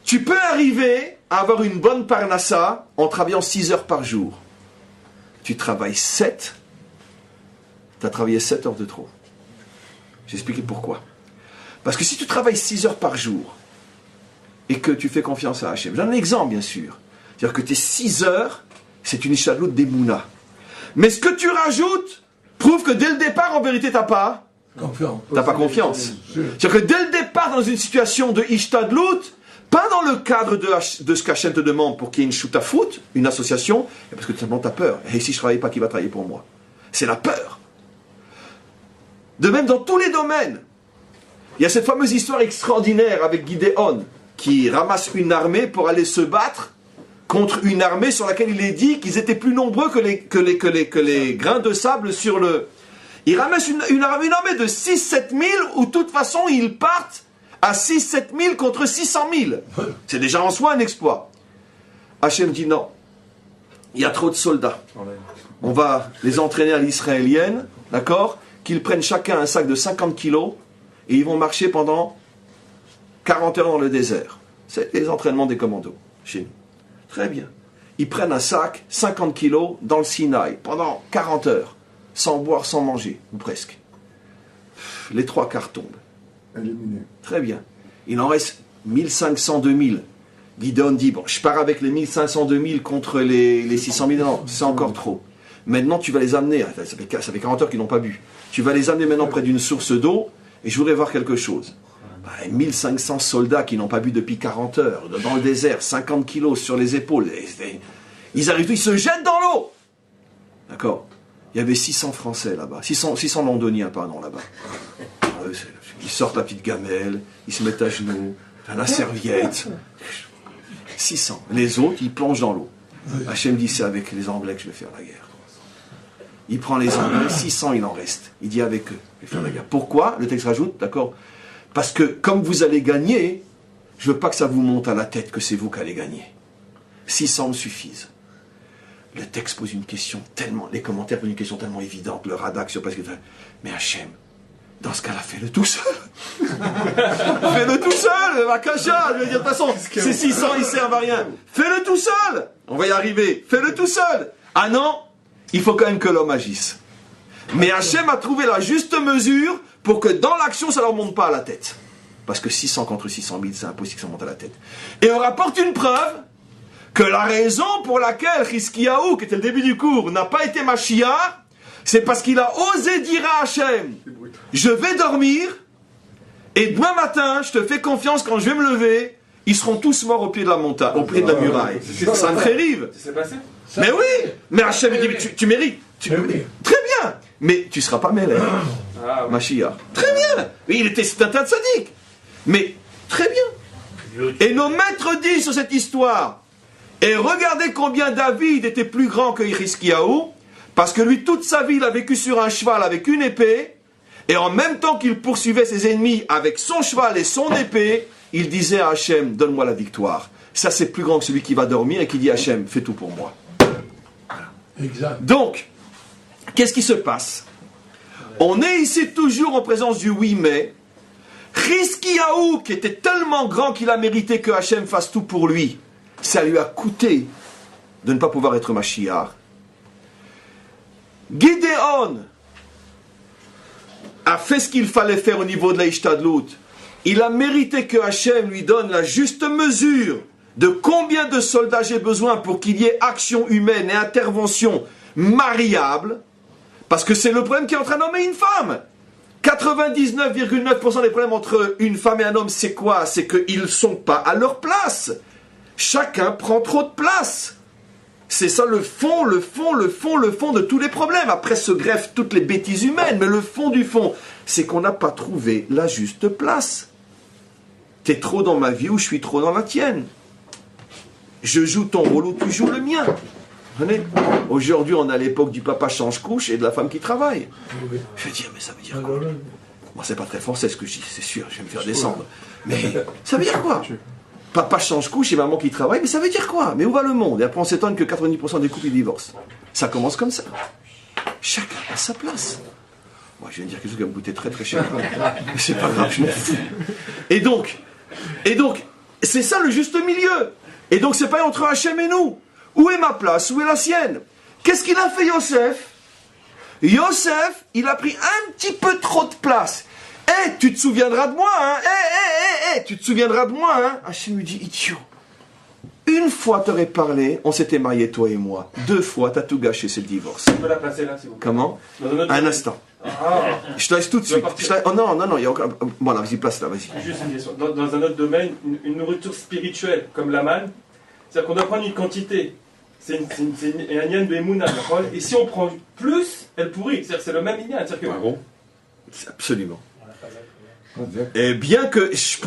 tu peux arriver à avoir une bonne parnassa en travaillant 6 heures par jour. Tu travailles 7, tu as travaillé 7 heures de trop. J'explique pourquoi. Parce que si tu travailles 6 heures par jour et que tu fais confiance à Hachem, j'ai un exemple bien sûr. C'est-à-dire que tes 6 heures, c'est une ishalout d'Emouna. Mais ce que tu rajoutes prouve que dès le départ, en vérité, t'as pas confiance. C'est-à-dire que dès le départ, dans une situation de ishtadlut, pas dans le cadre de ce qu'Hachem te demande pour qu'il y ait une shutafout, une association, parce que tout simplement tu as peur. Et si je ne travaille pas, qui va travailler pour moi? C'est la peur. De même dans tous les domaines. Il y a cette fameuse histoire extraordinaire avec Gideon, qui ramasse une armée pour aller se battre contre une armée sur laquelle il est dit qu'ils étaient plus nombreux que les grains de sable sur le... Il ramasse une armée de 6-7 000 où de toute façon ils partent à 6-7 000 contre 600 000. C'est déjà en soi un exploit. Hachem dit non. Il y a trop de soldats. On va les entraîner à l'israélienne, d'accord? Qu'ils prennent chacun un sac de 50 kilos et ils vont marcher pendant 40 heures dans le désert. C'est les entraînements des commandos chez nous. Très bien. Ils prennent un sac, 50 kilos, dans le Sinaï pendant 40 heures, sans boire, sans manger, ou presque. les 3 quarts tombent. Éliminé. Très bien. Il en reste 1500, 2000. Gideon dit, bon, je pars avec les 1500, 2000 contre les 600 000. Non, c'est encore trop. Maintenant, tu vas les amener, ça fait 40 heures qu'ils n'ont pas bu. Tu vas les amener maintenant près d'une source d'eau, et je voudrais voir quelque chose. 1500 soldats qui n'ont pas bu depuis 40 heures, dans le désert, 50 kilos sur les épaules. Ils arrivent, ils se jettent dans l'eau. D'accord? Il y avait 600 Français là-bas, 600 Londoniens, pardon, là-bas. Ils sortent la petite gamelle, ils se mettent à genoux, la serviette. 600. Les autres, ils plongent dans l'eau. Hachem dit, c'est avec les Anglais que je vais faire la guerre. Il prend les Anglais, 600 il en reste. Il dit avec eux, je vais faire la guerre. Pourquoi? Le texte rajoute, d'accord? Parce que comme vous allez gagner, je veux pas que ça vous monte à la tête que c'est vous qui allez gagner. 600 me suffisent. Le texte pose une question tellement, les commentaires posent une question tellement évidente, le Radak sur presque... Mais Hachem, dans ce cas-là, fais-le tout seul. Fais-le tout seul, Akasha. Je veux dire, de toute façon, ces 600, ils servent à rien. Fais-le tout seul. On va y arriver. Fais-le tout seul. Ah non, il faut quand même que l'homme agisse. Mais Hachem a trouvé la juste mesure pour que dans l'action, ça ne leur monte pas à la tête. Parce que 600 contre 600 000, c'est impossible que ça monte à la tête. Et on rapporte une preuve que la raison pour laquelle Hiskiyahu, qui était le début du cours, n'a pas été Mashiach, c'est parce qu'il a osé dire à Hachem, je vais dormir, et demain matin, je te fais confiance, quand je vais me lever, ils seront tous morts au pied de la montagne, au pied de la muraille. Ça me rive. Ça s'est passé? Mais oui. Mais Hachem dit, tu mérites. Très bien. Mais tu ne seras pas mêlé. Mashiach. Très bien. C'est un tas de sadique. Mais très bien. Et nos maîtres disent sur cette histoire, et regardez combien David était plus grand que Hiskiyahu, parce que lui, toute sa vie, il a vécu sur un cheval avec une épée, et en même temps qu'il poursuivait ses ennemis avec son cheval et son épée, il disait à Hachem, donne-moi la victoire. Ça, c'est plus grand que celui qui va dormir et qui dit, Hachem, fais tout pour moi. Voilà. Exact. Donc, qu'est-ce qui se passe? On est ici toujours en présence du 8 mai. Hiskiyahu, qui était tellement grand qu'il a mérité que Hachem fasse tout pour lui, ça lui a coûté de ne pas pouvoir être Mashiach. Gideon a fait ce qu'il fallait faire au niveau de la Ishtadlut. Il a mérité que Hachem lui donne la juste mesure de combien de soldats j'ai besoin pour qu'il y ait action humaine et intervention mariable, parce que c'est le problème qui est en train d'emmener une femme. 99,9% des problèmes entre une femme et un homme, c'est quoi? C'est qu'ils ne sont pas à leur place. Chacun prend trop de place. C'est ça le fond de tous les problèmes. Après se greffent toutes les bêtises humaines, mais le fond du fond, c'est qu'on n'a pas trouvé la juste place. T'es trop dans ma vie ou je suis trop dans la tienne. Je joue ton rôle ou tu joues le mien. Aujourd'hui, on a l'époque du papa change-couche et de la femme qui travaille. Je veux dire, mais ça veut dire quoi? Moi, c'est pas très français ce que je dis, c'est sûr, je vais me faire descendre. Mais ça veut dire quoi? Papa change couche et maman qui travaille, mais ça veut dire quoi? Mais où va le monde? Et après on s'étonne que 90% des couples ils divorcent. Ça commence comme ça. Chacun a sa place. Moi je viens de dire quelque chose qui va me coûter très très cher. Mais c'est pas grave, je m'en fous. Et donc, c'est ça le juste milieu. Et donc c'est pas entre Hachem et nous. Où est ma place? Où est la sienne? Qu'est-ce qu'il a fait Yosef? Yosef, il a pris un petit peu trop de place. Tu te souviendras de moi, hein? Tu te souviendras de moi, hein? Hachem lui dit, idiot. Une fois t'aurais parlé, on s'était mariés, toi et moi. 2 fois, t'as tout gâché, c'est le divorce. On peut la placer là, s'il vous plaît. Comment? Un instant. Je te laisse tout de suite. Oh non, il y a encore... Bon, là, vas-y, place là, vas-y. Juste une question. Dans un autre domaine, une nourriture spirituelle, comme la manne, c'est-à-dire qu'on doit prendre une quantité. C'est un yann de Emouna, d'accord? Et si on prend plus, elle pourrit. C'est-à-dire que c'est le même yann. C'est absolument. Et bien que je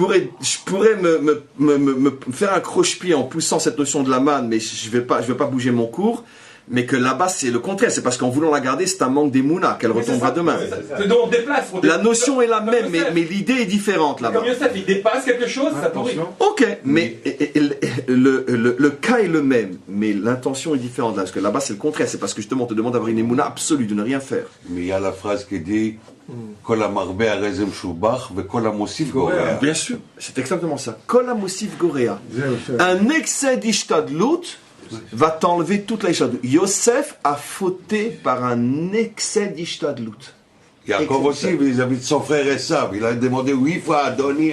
pourrais me faire un croche-pied en poussant cette notion de la manne, mais je vais pas bouger mon cours, mais que là-bas c'est le contraire, c'est parce qu'en voulant la garder, c'est un manque d'émouna, qu'elle retombera demain. C'est donc on déplace. La notion est la même, mais l'idée est différente là-bas. Comme Yosef, il dépasse quelque chose, ça pourrit. Ok, mais le cas est le même, mais l'intention est différente là, parce que là-bas c'est le contraire, c'est parce que justement on te demande d'avoir une émouna absolue, de ne rien faire. Mais il y a la phrase qui dit Kol hamarbe harezem shubach ve kol hamosif gorea. Bien sûr, c'est exactement ça. Kol hamosif gorea. Un excès d'ishtadlut va t'enlever toute la ishtadlut. Yosef a fauté par un excès d'ishtadlut. Yaakov aussi, vis-à-vis de son frère Esav, il a demandé 8 fois Adoni.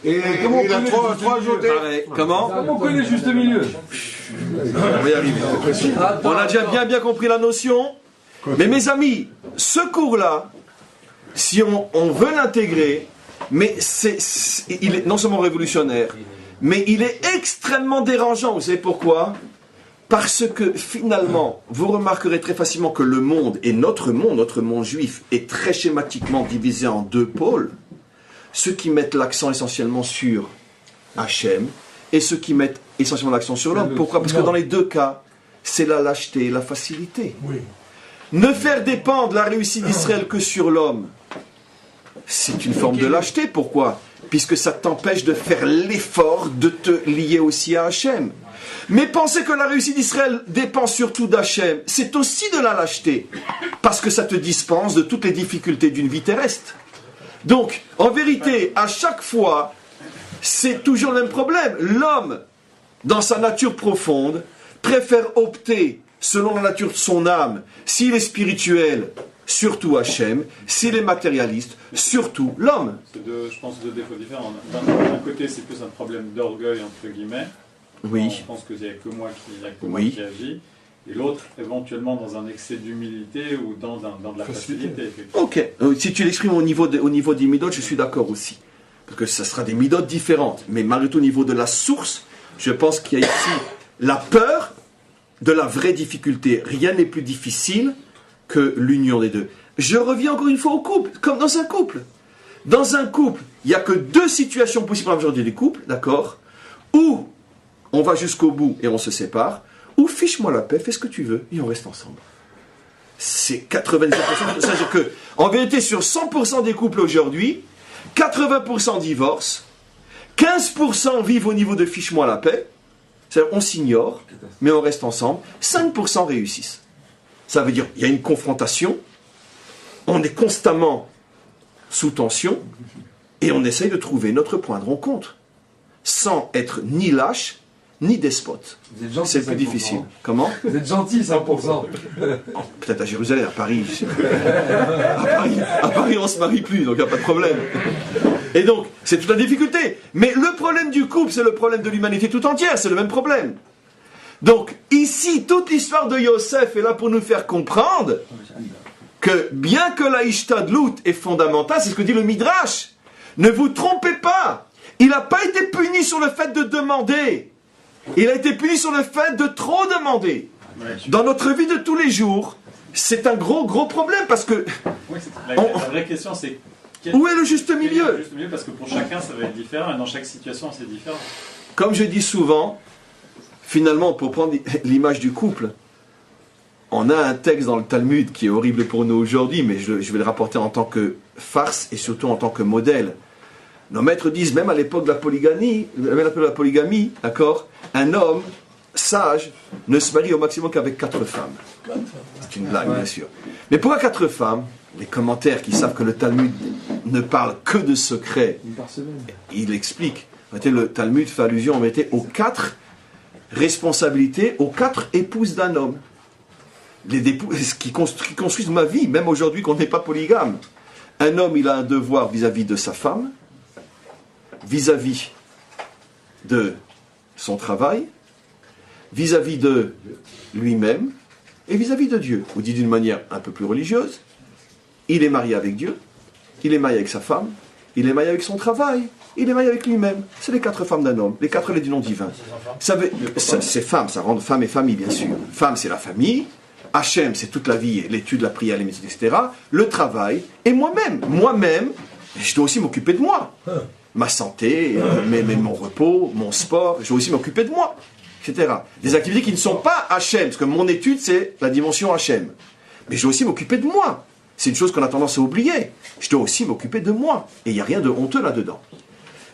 Et comment il a on connaît trois le juste ajouté. Pareil. Comment? Comment on connaît le juste milieu? On va y arriver. On a déjà bien compris la notion. Mais mes amis, ce cours-là, si on veut l'intégrer, mais il est non seulement révolutionnaire, mais il est extrêmement dérangeant. Vous savez pourquoi? Parce que finalement, vous remarquerez très facilement que le monde, et notre monde juif, est très schématiquement divisé en deux pôles. Ceux qui mettent l'accent essentiellement sur Hachem, et ceux qui mettent essentiellement l'accent sur l'homme. Pourquoi? Parce que dans les deux cas, c'est la lâcheté et la facilité. Oui. Ne faire dépendre la réussite d'Israël que sur l'homme, c'est une forme de lâcheté. Pourquoi? Puisque ça t'empêche de faire l'effort de te lier aussi à Hachem. Mais penser que la réussite d'Israël dépend surtout d'Hachem, c'est aussi de la lâcheté. Parce que ça te dispense de toutes les difficultés d'une vie terrestre. Donc, en vérité, à chaque fois, c'est toujours le même problème. L'homme, dans sa nature profonde, préfère opter selon la nature de son âme, s'il est spirituel, surtout Hachem, s'il est matérialiste, surtout l'homme. C'est je pense, deux défauts différents. D'un côté, c'est plus un problème d'orgueil, entre guillemets. Oui. Je pense qu'il n'y a que moi Oui. qui agit. Et l'autre, éventuellement, dans un excès d'humilité ou dans de la facilité. Ok. Si tu l'exprimes au niveau des midotes, je suis d'accord aussi. Parce que ça sera des midotes différentes. Mais malgré tout, au niveau de la source, je pense qu'il y a ici la peur de la vraie difficulté. Rien n'est plus difficile que l'union des deux. Je reviens encore une fois au couple, comme dans un couple. Dans un couple, il n'y a que deux situations possibles dans la majorité des couples, d'accord? Où on va jusqu'au bout et on se sépare, ou fiche-moi la paix, fais ce que tu veux et on reste ensemble. C'est 90%. C'est-à-dire que, en vérité, sur 100% des couples aujourd'hui, 80% divorcent, 15% vivent au niveau de fiche-moi la paix, c'est-à-dire on s'ignore, mais on reste ensemble, 5% réussissent. Ça veut dire qu'il y a une confrontation, on est constamment sous tension, et on essaye de trouver notre point de rencontre, sans être ni lâche, ni despote. C'est le plus difficile. Comment? Vous êtes gentil, 100%. Peut-être à Jérusalem, à Paris. À Paris, on ne se marie plus, donc il n'y a pas de problème. Et donc, c'est toute la difficulté. Mais le problème du couple, c'est le problème de l'humanité tout entière, c'est le même problème. Donc, ici, toute l'histoire de Yosef est là pour nous faire comprendre que, bien que la Ishtadlout est fondamentale, c'est ce que dit le Midrash, ne vous trompez pas, il n'a pas été puni sur le fait de demander. Il a été puni sur le fait de trop demander. Dans notre vie de tous les jours, c'est un gros problème parce que... Oui, la vraie question c'est... Où est le juste milieu? Le juste milieu, parce que pour chacun ça va être différent et dans chaque situation c'est différent. Comme je dis souvent, finalement, pour prendre l'image du couple, on a un texte dans le Talmud qui est horrible pour nous aujourd'hui, mais je vais le rapporter en tant que farce et surtout en tant que modèle. Nos maîtres disent, même à l'époque de la polygamie, d'accord, un homme sage ne se marie au maximum qu'avec 4 femmes. C'est une blague, bien sûr. Mais pourquoi 4 femmes? Les commentaires qui savent que le Talmud ne parle que de secrets, il explique. Le Talmud fait allusion aux 4 responsabilités, aux 4 épouses d'un homme. Les épouses qui construisent ma vie, même aujourd'hui qu'on n'est pas polygame. Un homme, il a un devoir vis-à-vis de sa femme, vis-à-vis de son travail, vis-à-vis de lui-même et vis-à-vis de Dieu. Ou dit d'une manière un peu plus religieuse, il est marié avec Dieu, il est marié avec sa femme, il est marié avec son travail, il est marié avec lui-même. C'est les 4 femmes d'un homme, les 4 les du nom divin. C'est femme, ça rend femme et famille, bien sûr. Femme, c'est la famille. Hachem, c'est toute la vie, l'étude, la prière, les métiers, etc. Le travail, et moi-même. Moi-même, je dois aussi m'occuper de moi. Ma santé, mon repos, mon sport, je dois aussi m'occuper de moi, etc. Des activités qui ne sont pas Hachem, parce que mon étude, c'est la dimension Hachem. Mais je dois aussi m'occuper de moi. C'est une chose qu'on a tendance à oublier. Je dois aussi m'occuper de moi. Et il n'y a rien de honteux là-dedans.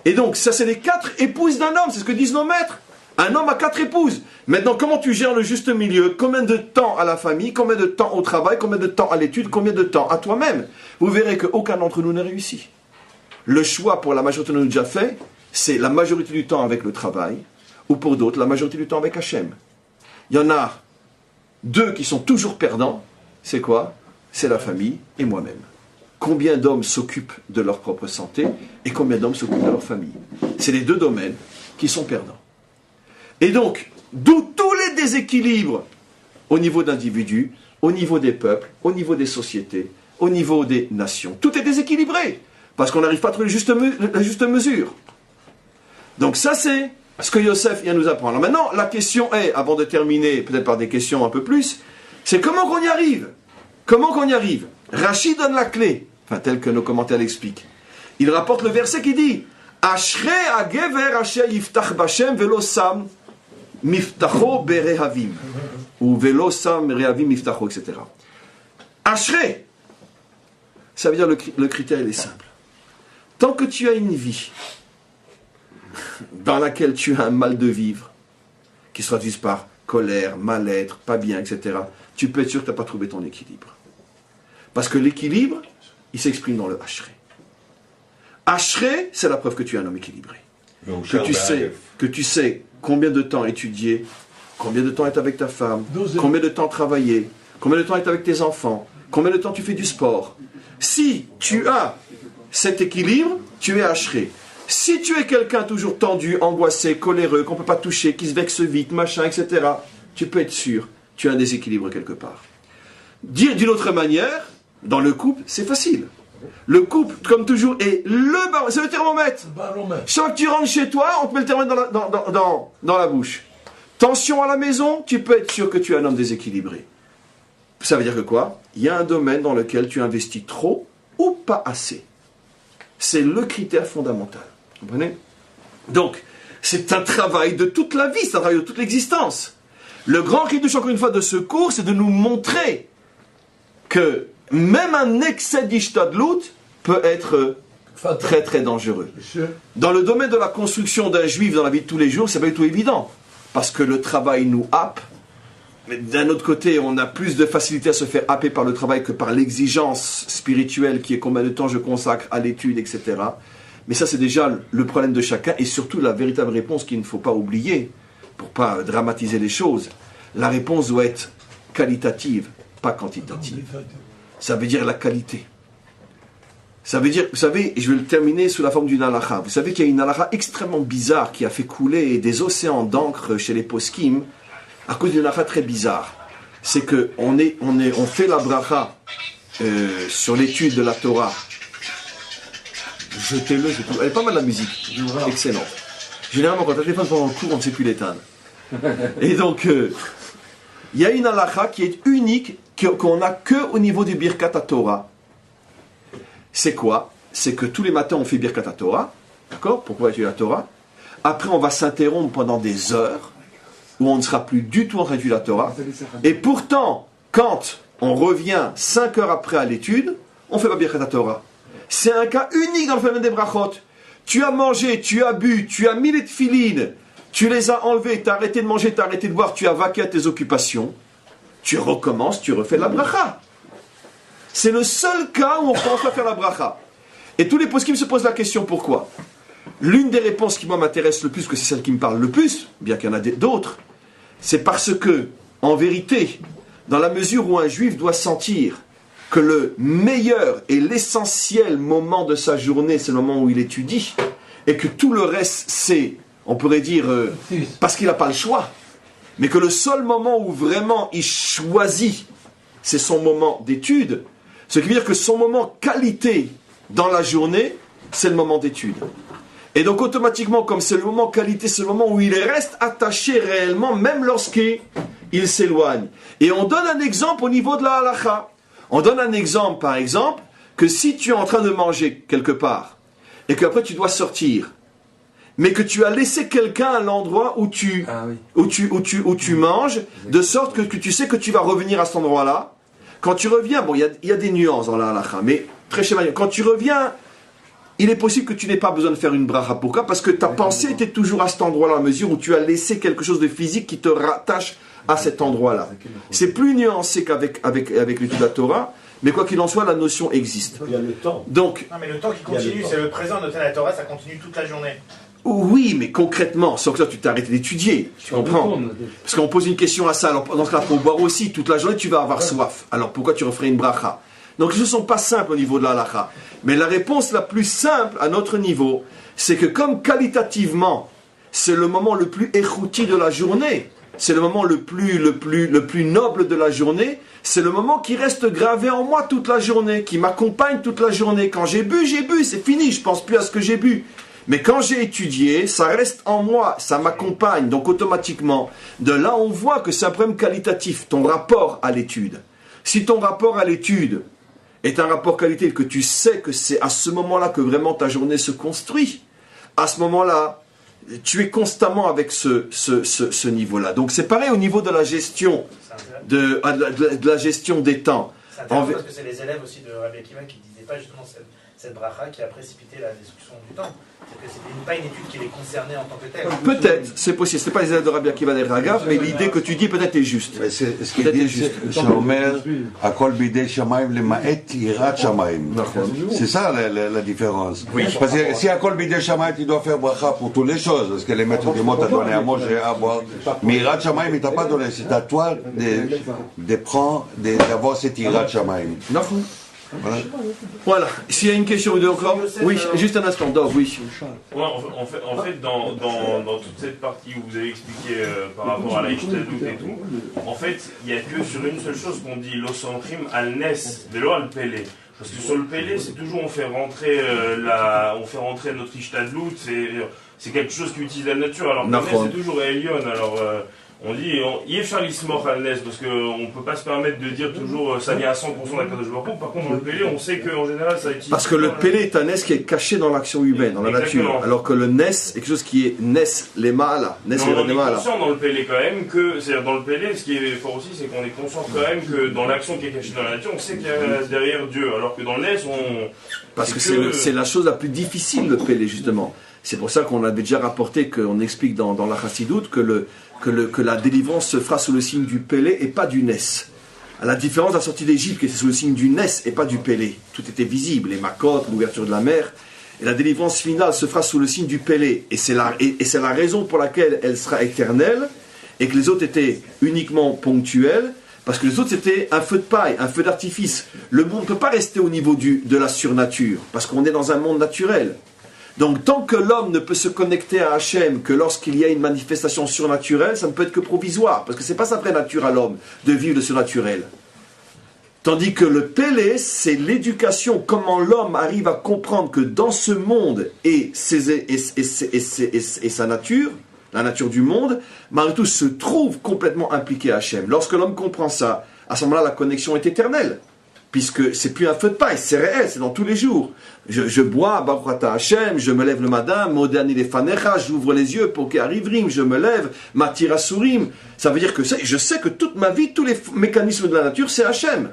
Et donc, ça, c'est les 4 épouses d'un homme, c'est ce que disent nos maîtres. Un homme a 4 épouses. Maintenant, comment tu gères le juste milieu? Combien de temps à la famille? Combien de temps au travail? Combien de temps à l'étude? Combien de temps à toi-même? Vous verrez qu'aucun d'entre nous n'a réussi. Le choix pour la majorité de nous déjà fait, c'est la majorité du temps avec le travail, ou pour d'autres, la majorité du temps avec Hachem. Il y en a 2 qui sont toujours perdants. C'est quoi? C'est la famille et moi-même. combien d'hommes s'occupent de leur propre santé et combien d'hommes s'occupent de leur famille. C'est les deux domaines qui sont perdants. Et donc, d'où tous les déséquilibres au niveau d'individus, au niveau des peuples, au niveau des sociétés, au niveau des nations. Tout est déséquilibré, parce qu'on n'arrive pas à trouver la juste mesure. Donc ça, c'est ce que Yosef vient nous apprendre. Alors maintenant, la question est, avant de terminer, peut-être par des questions un peu plus, c'est comment qu'on y arrive? Comment qu'on y arrive? Rachid donne la clé, enfin tel que nos commentaires l'expliquent. Il rapporte le verset qui dit Ashrei hagever asher yiftach b'Hashem velo sam miftacho berehavim ou velo sam rehavim miftacho, etc. Ashrei, ça veut dire le critère il est simple. Tant que tu as une vie dans laquelle tu as un mal de vivre, qui se traduise par colère, mal-être, pas bien, etc., tu peux être sûr que tu n'as pas trouvé ton équilibre. Parce que l'équilibre, il s'exprime dans le Ashrei. Ashrei, c'est la preuve que tu es un homme équilibré. Que tu sais combien de temps étudier, combien de temps être avec ta femme, combien de temps travailler, combien de temps être avec tes enfants, combien de temps tu fais du sport. Si tu as cet équilibre, tu es Ashrei. Si tu es quelqu'un toujours tendu, angoissé, coléreux, qu'on ne peut pas toucher, qui se vexe vite, machin, etc., tu peux être sûr, tu as un déséquilibre quelque part. Dire d'une autre manière, dans le couple, c'est facile. Le couple, comme toujours, c'est le thermomètre. Chaque fois que tu rentres chez toi, on te met le thermomètre dans la bouche. Tension à la maison, tu peux être sûr que tu es un homme déséquilibré. Ça veut dire que quoi? Il y a un domaine dans lequel tu investis trop ou pas assez. C'est le critère fondamental. Vous comprenez? Donc, c'est un travail de toute la vie, c'est un travail de toute l'existence. Le grand ridouche, encore une fois, de ce cours, c'est de nous montrer que même un excès d'ishtadlout peut être très très dangereux. Dans le domaine de la construction d'un juif dans la vie de tous les jours, c'est pas du tout évident. Parce que le travail nous happe. Mais d'un autre côté, on a plus de facilité à se faire happer par le travail que par l'exigence spirituelle qui est combien de temps je consacre à l'étude, etc. Mais ça, c'est déjà le problème de chacun et surtout la véritable réponse qu'il ne faut pas oublier pour ne pas dramatiser les choses. La réponse doit être qualitative, pas quantitative. Ça veut dire la qualité. Ça veut dire, vous savez, et je vais le terminer sous la forme d'une halakha. Vous savez qu'il y a une halakha extrêmement bizarre qui a fait couler des océans d'encre chez les poskim à cause d'une halakha très bizarre. C'est que on fait la bracha sur l'étude de la Torah. Jetez-le, c'est tout. Elle est pas mal la musique. Excellent. Généralement, quand on téléphone pendant le cours, on ne sait plus l'éteindre. Et donc, il y a une halakha qui est unique, qu'on n'a que au niveau du Birkat Torah. C'est quoi? C'est que tous les matins, on fait Birkat Torah. D'accord? Pourquoi étudier la Torah? Après, on va s'interrompre pendant des heures où on ne sera plus du tout en train d'étudier la Torah. Et pourtant, quand on revient 5 heures après à l'étude, on fait pas Birkat Torah. C'est un cas unique dans le phénomène des brachot. Tu as mangé, tu as bu, tu as mis les tefilines, tu les as enlevés, tu as arrêté de manger, tu as arrêté de boire, tu as vaqué à tes occupations. Tu recommences, tu refais la bracha. C'est le seul cas où on pense à faire la bracha. Et tous les poskim se posent la question pourquoi. L'une des réponses qui moi m'intéresse le plus, que c'est celle qui me parle le plus, bien qu'il y en a d'autres, c'est parce que, en vérité, dans la mesure où un juif doit sentir que le meilleur et l'essentiel moment de sa journée, c'est le moment où il étudie, et que tout le reste, c'est, on pourrait dire, parce qu'il n'a pas le choix, mais que le seul moment où vraiment il choisit, c'est son moment d'étude, ce qui veut dire que son moment qualité dans la journée, c'est le moment d'étude. Et donc automatiquement, comme c'est le moment qualité, c'est le moment où il reste attaché réellement, même lorsqu'il s'éloigne. Et on donne un exemple au niveau de la halakha. On donne un exemple, par exemple, que si tu es en train de manger quelque part, et qu'après tu dois sortir, mais que tu as laissé quelqu'un à l'endroit où tu manges, de sorte que tu sais que tu vas revenir à cet endroit-là. Quand tu reviens, bon, il y a des nuances dans la halakha, mais très schématique. Quand tu reviens, il est possible que tu n'aies pas besoin de faire une bracha. Pourquoi? Parce que ta pensée était toujours à cet endroit-là, à mesure où tu as laissé quelque chose de physique qui te rattache à cet endroit-là. C'est plus nuancé qu'avec l'étude de la Torah, mais quoi qu'il en soit, la notion existe. Il y a le temps. Donc, non, mais le temps qui continue, c'est le présent de la Torah, ça continue toute la journée. Oui, mais concrètement, sans que ça, tu t'es arrêté d'étudier. Tu comprends? Parce qu'on pose une question à ça. Alors, dans ce cas, pour boire aussi, toute la journée, tu vas avoir soif. Alors, pourquoi tu referais une bracha? Donc les choses ne sont pas simples au niveau de la halakha. Mais la réponse la plus simple à notre niveau, c'est que comme qualitativement, c'est le moment le plus échouti de la journée, c'est le moment le plus noble de la journée, c'est le moment qui reste gravé en moi toute la journée, qui m'accompagne toute la journée. Quand j'ai bu, c'est fini, je ne pense plus à ce que j'ai bu. Mais quand j'ai étudié, ça reste en moi, ça m'accompagne, donc automatiquement. De là, on voit que c'est un problème qualitatif, ton rapport à l'étude. Si ton rapport à l'étude est un rapport qualitatif, que tu sais que c'est à ce moment-là que vraiment ta journée se construit, à ce moment-là, tu es constamment avec ce niveau-là. Donc c'est pareil au niveau de la gestion, de la gestion des temps. C'est intéressant parce que c'est les élèves aussi de Rabbi Akiva qui ne disaient pas justement cette bracha qui a précipité la destruction du temps. C'est que c'était pas une étude qui les concernait en tant que telle. Peut-être, c'est possible. Ce n'est pas les élèves de Rabbi Akiva des Ragav, mais l'idée que tu dis peut-être est juste. Mais c'est ce qu'il dit, שאומר, הכל בידי שמיים למעט יראת שמיים. C'est ça la différence. Parce que si הכל בידי שמיים, tu dois faire bracha pour toutes les choses. Parce que les maîtres du monde t'ont donné à manger, à boire. Mais יראת שמיים, il t'a pas donné. C'est à toi de prendre, d'avoir cette יראת שמיים. Voilà. S'il y a une question ou deux encore. Oui, juste un instant. Donc, oui. Ouais, en fait dans toute cette partie où vous avez expliqué par rapport à l'Aïchtadut et tout, en fait, il n'y a que sur une seule chose qu'on dit l'osomchim al nes, vélo al pele. Parce que sur le pele, c'est toujours on fait rentrer notre Ishtadlut, c'est quelque chose qui utilise la nature, alors que le nes c'est toujours Elion. Alors on dit Yefshar lismoch al nes, parce qu'on ne peut pas se permettre de dire toujours ça vient à 100% d'Akadosh Baruch Hu. Par contre, dans le pele, on sait qu'en général ça utilise. Parce que le pele est un nes qui est caché dans l'action humaine, dans la nature. Alors que le nes est quelque chose qui est nes les ma'ala. On est conscient dans le pele quand même que, c'est-à-dire dans le pele, ce qui est fort aussi, c'est qu'on est conscient quand même que dans l'action qui est cachée dans la nature, on sait qu'il y a derrière Dieu. Alors que dans le nes, parce que c'est la chose la plus difficile, le pele, justement. C'est pour ça qu'on avait déjà rapporté, qu'on explique dans la Chassidoute, que la délivrance se fera sous le signe du Pélé et pas du Nes. À la différence de la sortie d'Égypte, qui était sous le signe du Nes et pas du Pélé. Tout était visible, les macotes, l'ouverture de la mer. Et la délivrance finale se fera sous le signe du Pélé. Et c'est la raison pour laquelle elle sera éternelle et que les autres étaient uniquement ponctuels. Parce que les autres, c'était un feu de paille, un feu d'artifice. Le monde ne peut pas rester au niveau de la surnature, parce qu'on est dans un monde naturel. Donc, tant que l'homme ne peut se connecter à Hachem que lorsqu'il y a une manifestation surnaturelle, ça ne peut être que provisoire, parce que ce n'est pas sa vraie nature à l'homme de vivre le surnaturel. Tandis que le Pélé, c'est l'éducation, comment l'homme arrive à comprendre que dans ce monde et sa nature, la nature du monde, malgré tout se trouve complètement impliqué à Hachem. Lorsque l'homme comprend ça, à ce moment-là, la connexion est éternelle. Puisque c'est plus un feu de paille, c'est réel, c'est dans tous les jours. Je bois, Baruch Ata Hashem, je me lève le matin, Modani Lefanecha, j'ouvre les yeux pour qu'il arrive Rim, je me lève, Matira Surim. Ça veut dire que je sais que toute ma vie, tous les mécanismes de la nature, c'est Hashem.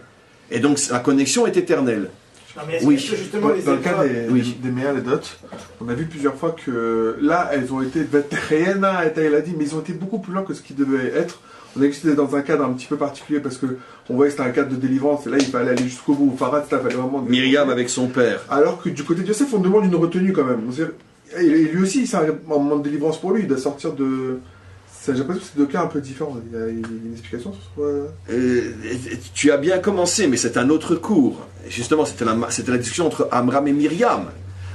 Et donc la connexion est éternelle. Non, mais oui. Que justement, Dans le cas des Méa, les dots, on a vu plusieurs fois que là, elles ont été Vetrena, et il a dit, mais ils ont été beaucoup plus loin que ce qu'ils devaient être. On a vu que c'était dans un cadre un petit peu particulier parce que on voyait que c'était un cadre de délivrance et là il fallait aller jusqu'au bout. Farad, ça fallait vraiment. Myriam avec son père. Alors que du côté de Yosef, on demande une retenue quand même. Et lui aussi, c'est un moment de délivrance pour lui, il doit sortir de. J'ai l'impression que c'est deux cas un peu différents. Il y a une explication sur ce Tu as bien commencé, mais c'est un autre cours. Justement, c'était la discussion entre Amram et Myriam.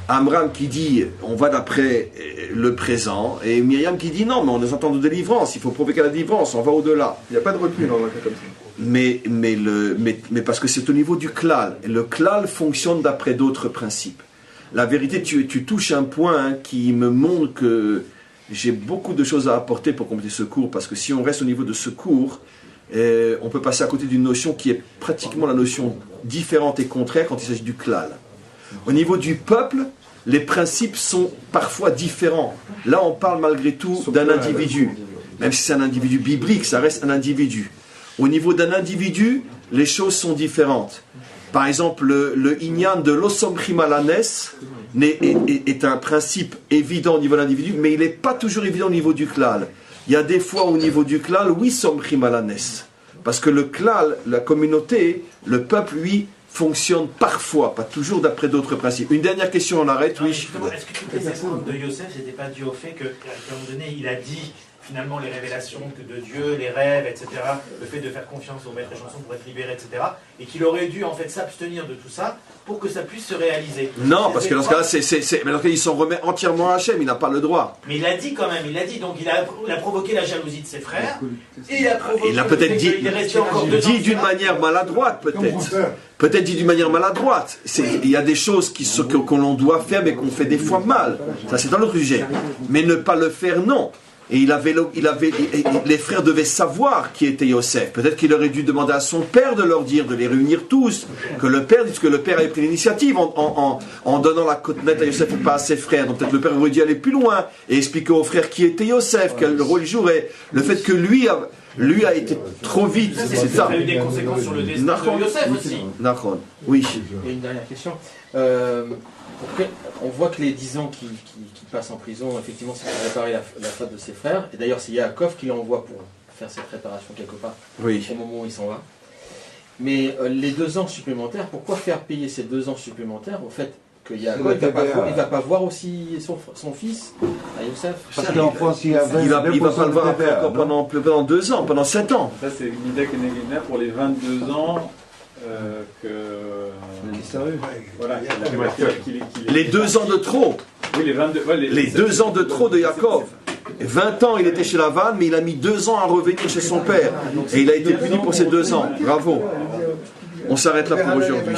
Amram qui dit on va d'après le présent et Myriam qui dit non mais on est en temps de délivrance, il faut provoquer la délivrance, on va au-delà. Il n'y a pas de retenue dans un cas comme ça. Mais parce que c'est au niveau du klal. Le klal fonctionne d'après d'autres principes. La vérité, tu touches un point qui me montre que j'ai beaucoup de choses à apporter pour compléter ce cours, parce que si on reste au niveau de ce cours, on peut passer à côté d'une notion qui est pratiquement la notion différente et contraire quand il s'agit du klal. Au niveau du peuple, les principes sont parfois différents. Là, on parle malgré tout d'un individu. Même si c'est un individu biblique, ça reste un individu. Au niveau d'un individu, les choses sont différentes. Par exemple, le inyan de l'osomchim alanes est un principe évident au niveau de l'individu, mais il n'est pas toujours évident au niveau du klal. Il y a des fois au niveau du klal, oui, somchim alanes. Parce que le klal, la communauté, le peuple, lui, fonctionne parfois, pas toujours d'après d'autres principes. Une dernière question, on arrête, oui. Est-ce que toutes les exemples de Yosef, c'était pas dû au fait qu'à un moment donné, il a dit finalement les révélations de Dieu, les rêves, etc., le fait de faire confiance au maître échanson pour être libéré, etc., et qu'il aurait dû en fait s'abstenir de tout ça pour que ça puisse se réaliser. Non, parce que dans ce cas-là, mais dans ce cas, il s'en remet entièrement à Hachem, il n'a pas le droit. Mais il l'a dit quand même, il l'a dit, donc il a provoqué la jalousie de ses frères, et il a provoqué Il l'a peut-être dit, dit d'une manière maladroite, peut-être. Peut-être dit d'une manière maladroite. Il y a des choses que l'on doit faire, mais qu'on fait des fois mal. Ça, c'est un autre sujet. Mais ne pas le faire, non. Et les frères devaient savoir qui était Yosef. Peut-être qu'il aurait dû demander à son père de leur dire, de les réunir tous, que le père avait pris l'initiative en donnant la côte nette à Yosef et pas à ses frères. Donc peut-être le père aurait dû aller plus loin et expliquer aux frères qui était Yosef, quel rôle il jouerait. Le fait que lui a été trop vite, c'est ça. Ça a eu des conséquences sur le destin de Yosef aussi. Nahon, oui. Et une dernière question. On voit que les 10 ans qui passent en prison, effectivement, c'est pour réparer la faute de ses frères. Et d'ailleurs, c'est Yaakov qui l'envoie pour faire cette réparation quelque part, oui, au moment où il s'en va. Mais les 2 ans supplémentaires, pourquoi faire payer ces 2 ans supplémentaires au fait que Yaakov il va pas voir aussi son fils, à Yosef? Parce qu'en France, il y avait il va pas le voir après encore pendant 2 ans, pendant 7 ans. Ça, c'est une idée pour les 22 ans voilà, les 2 ans de trop. Oui, les 2 ans de trop de Yaakov. 20 ans il était chez Lavan, mais il a mis 2 ans à revenir chez son père. Et il a été puni pour ces 2 ans. Bravo. On s'arrête là pour aujourd'hui.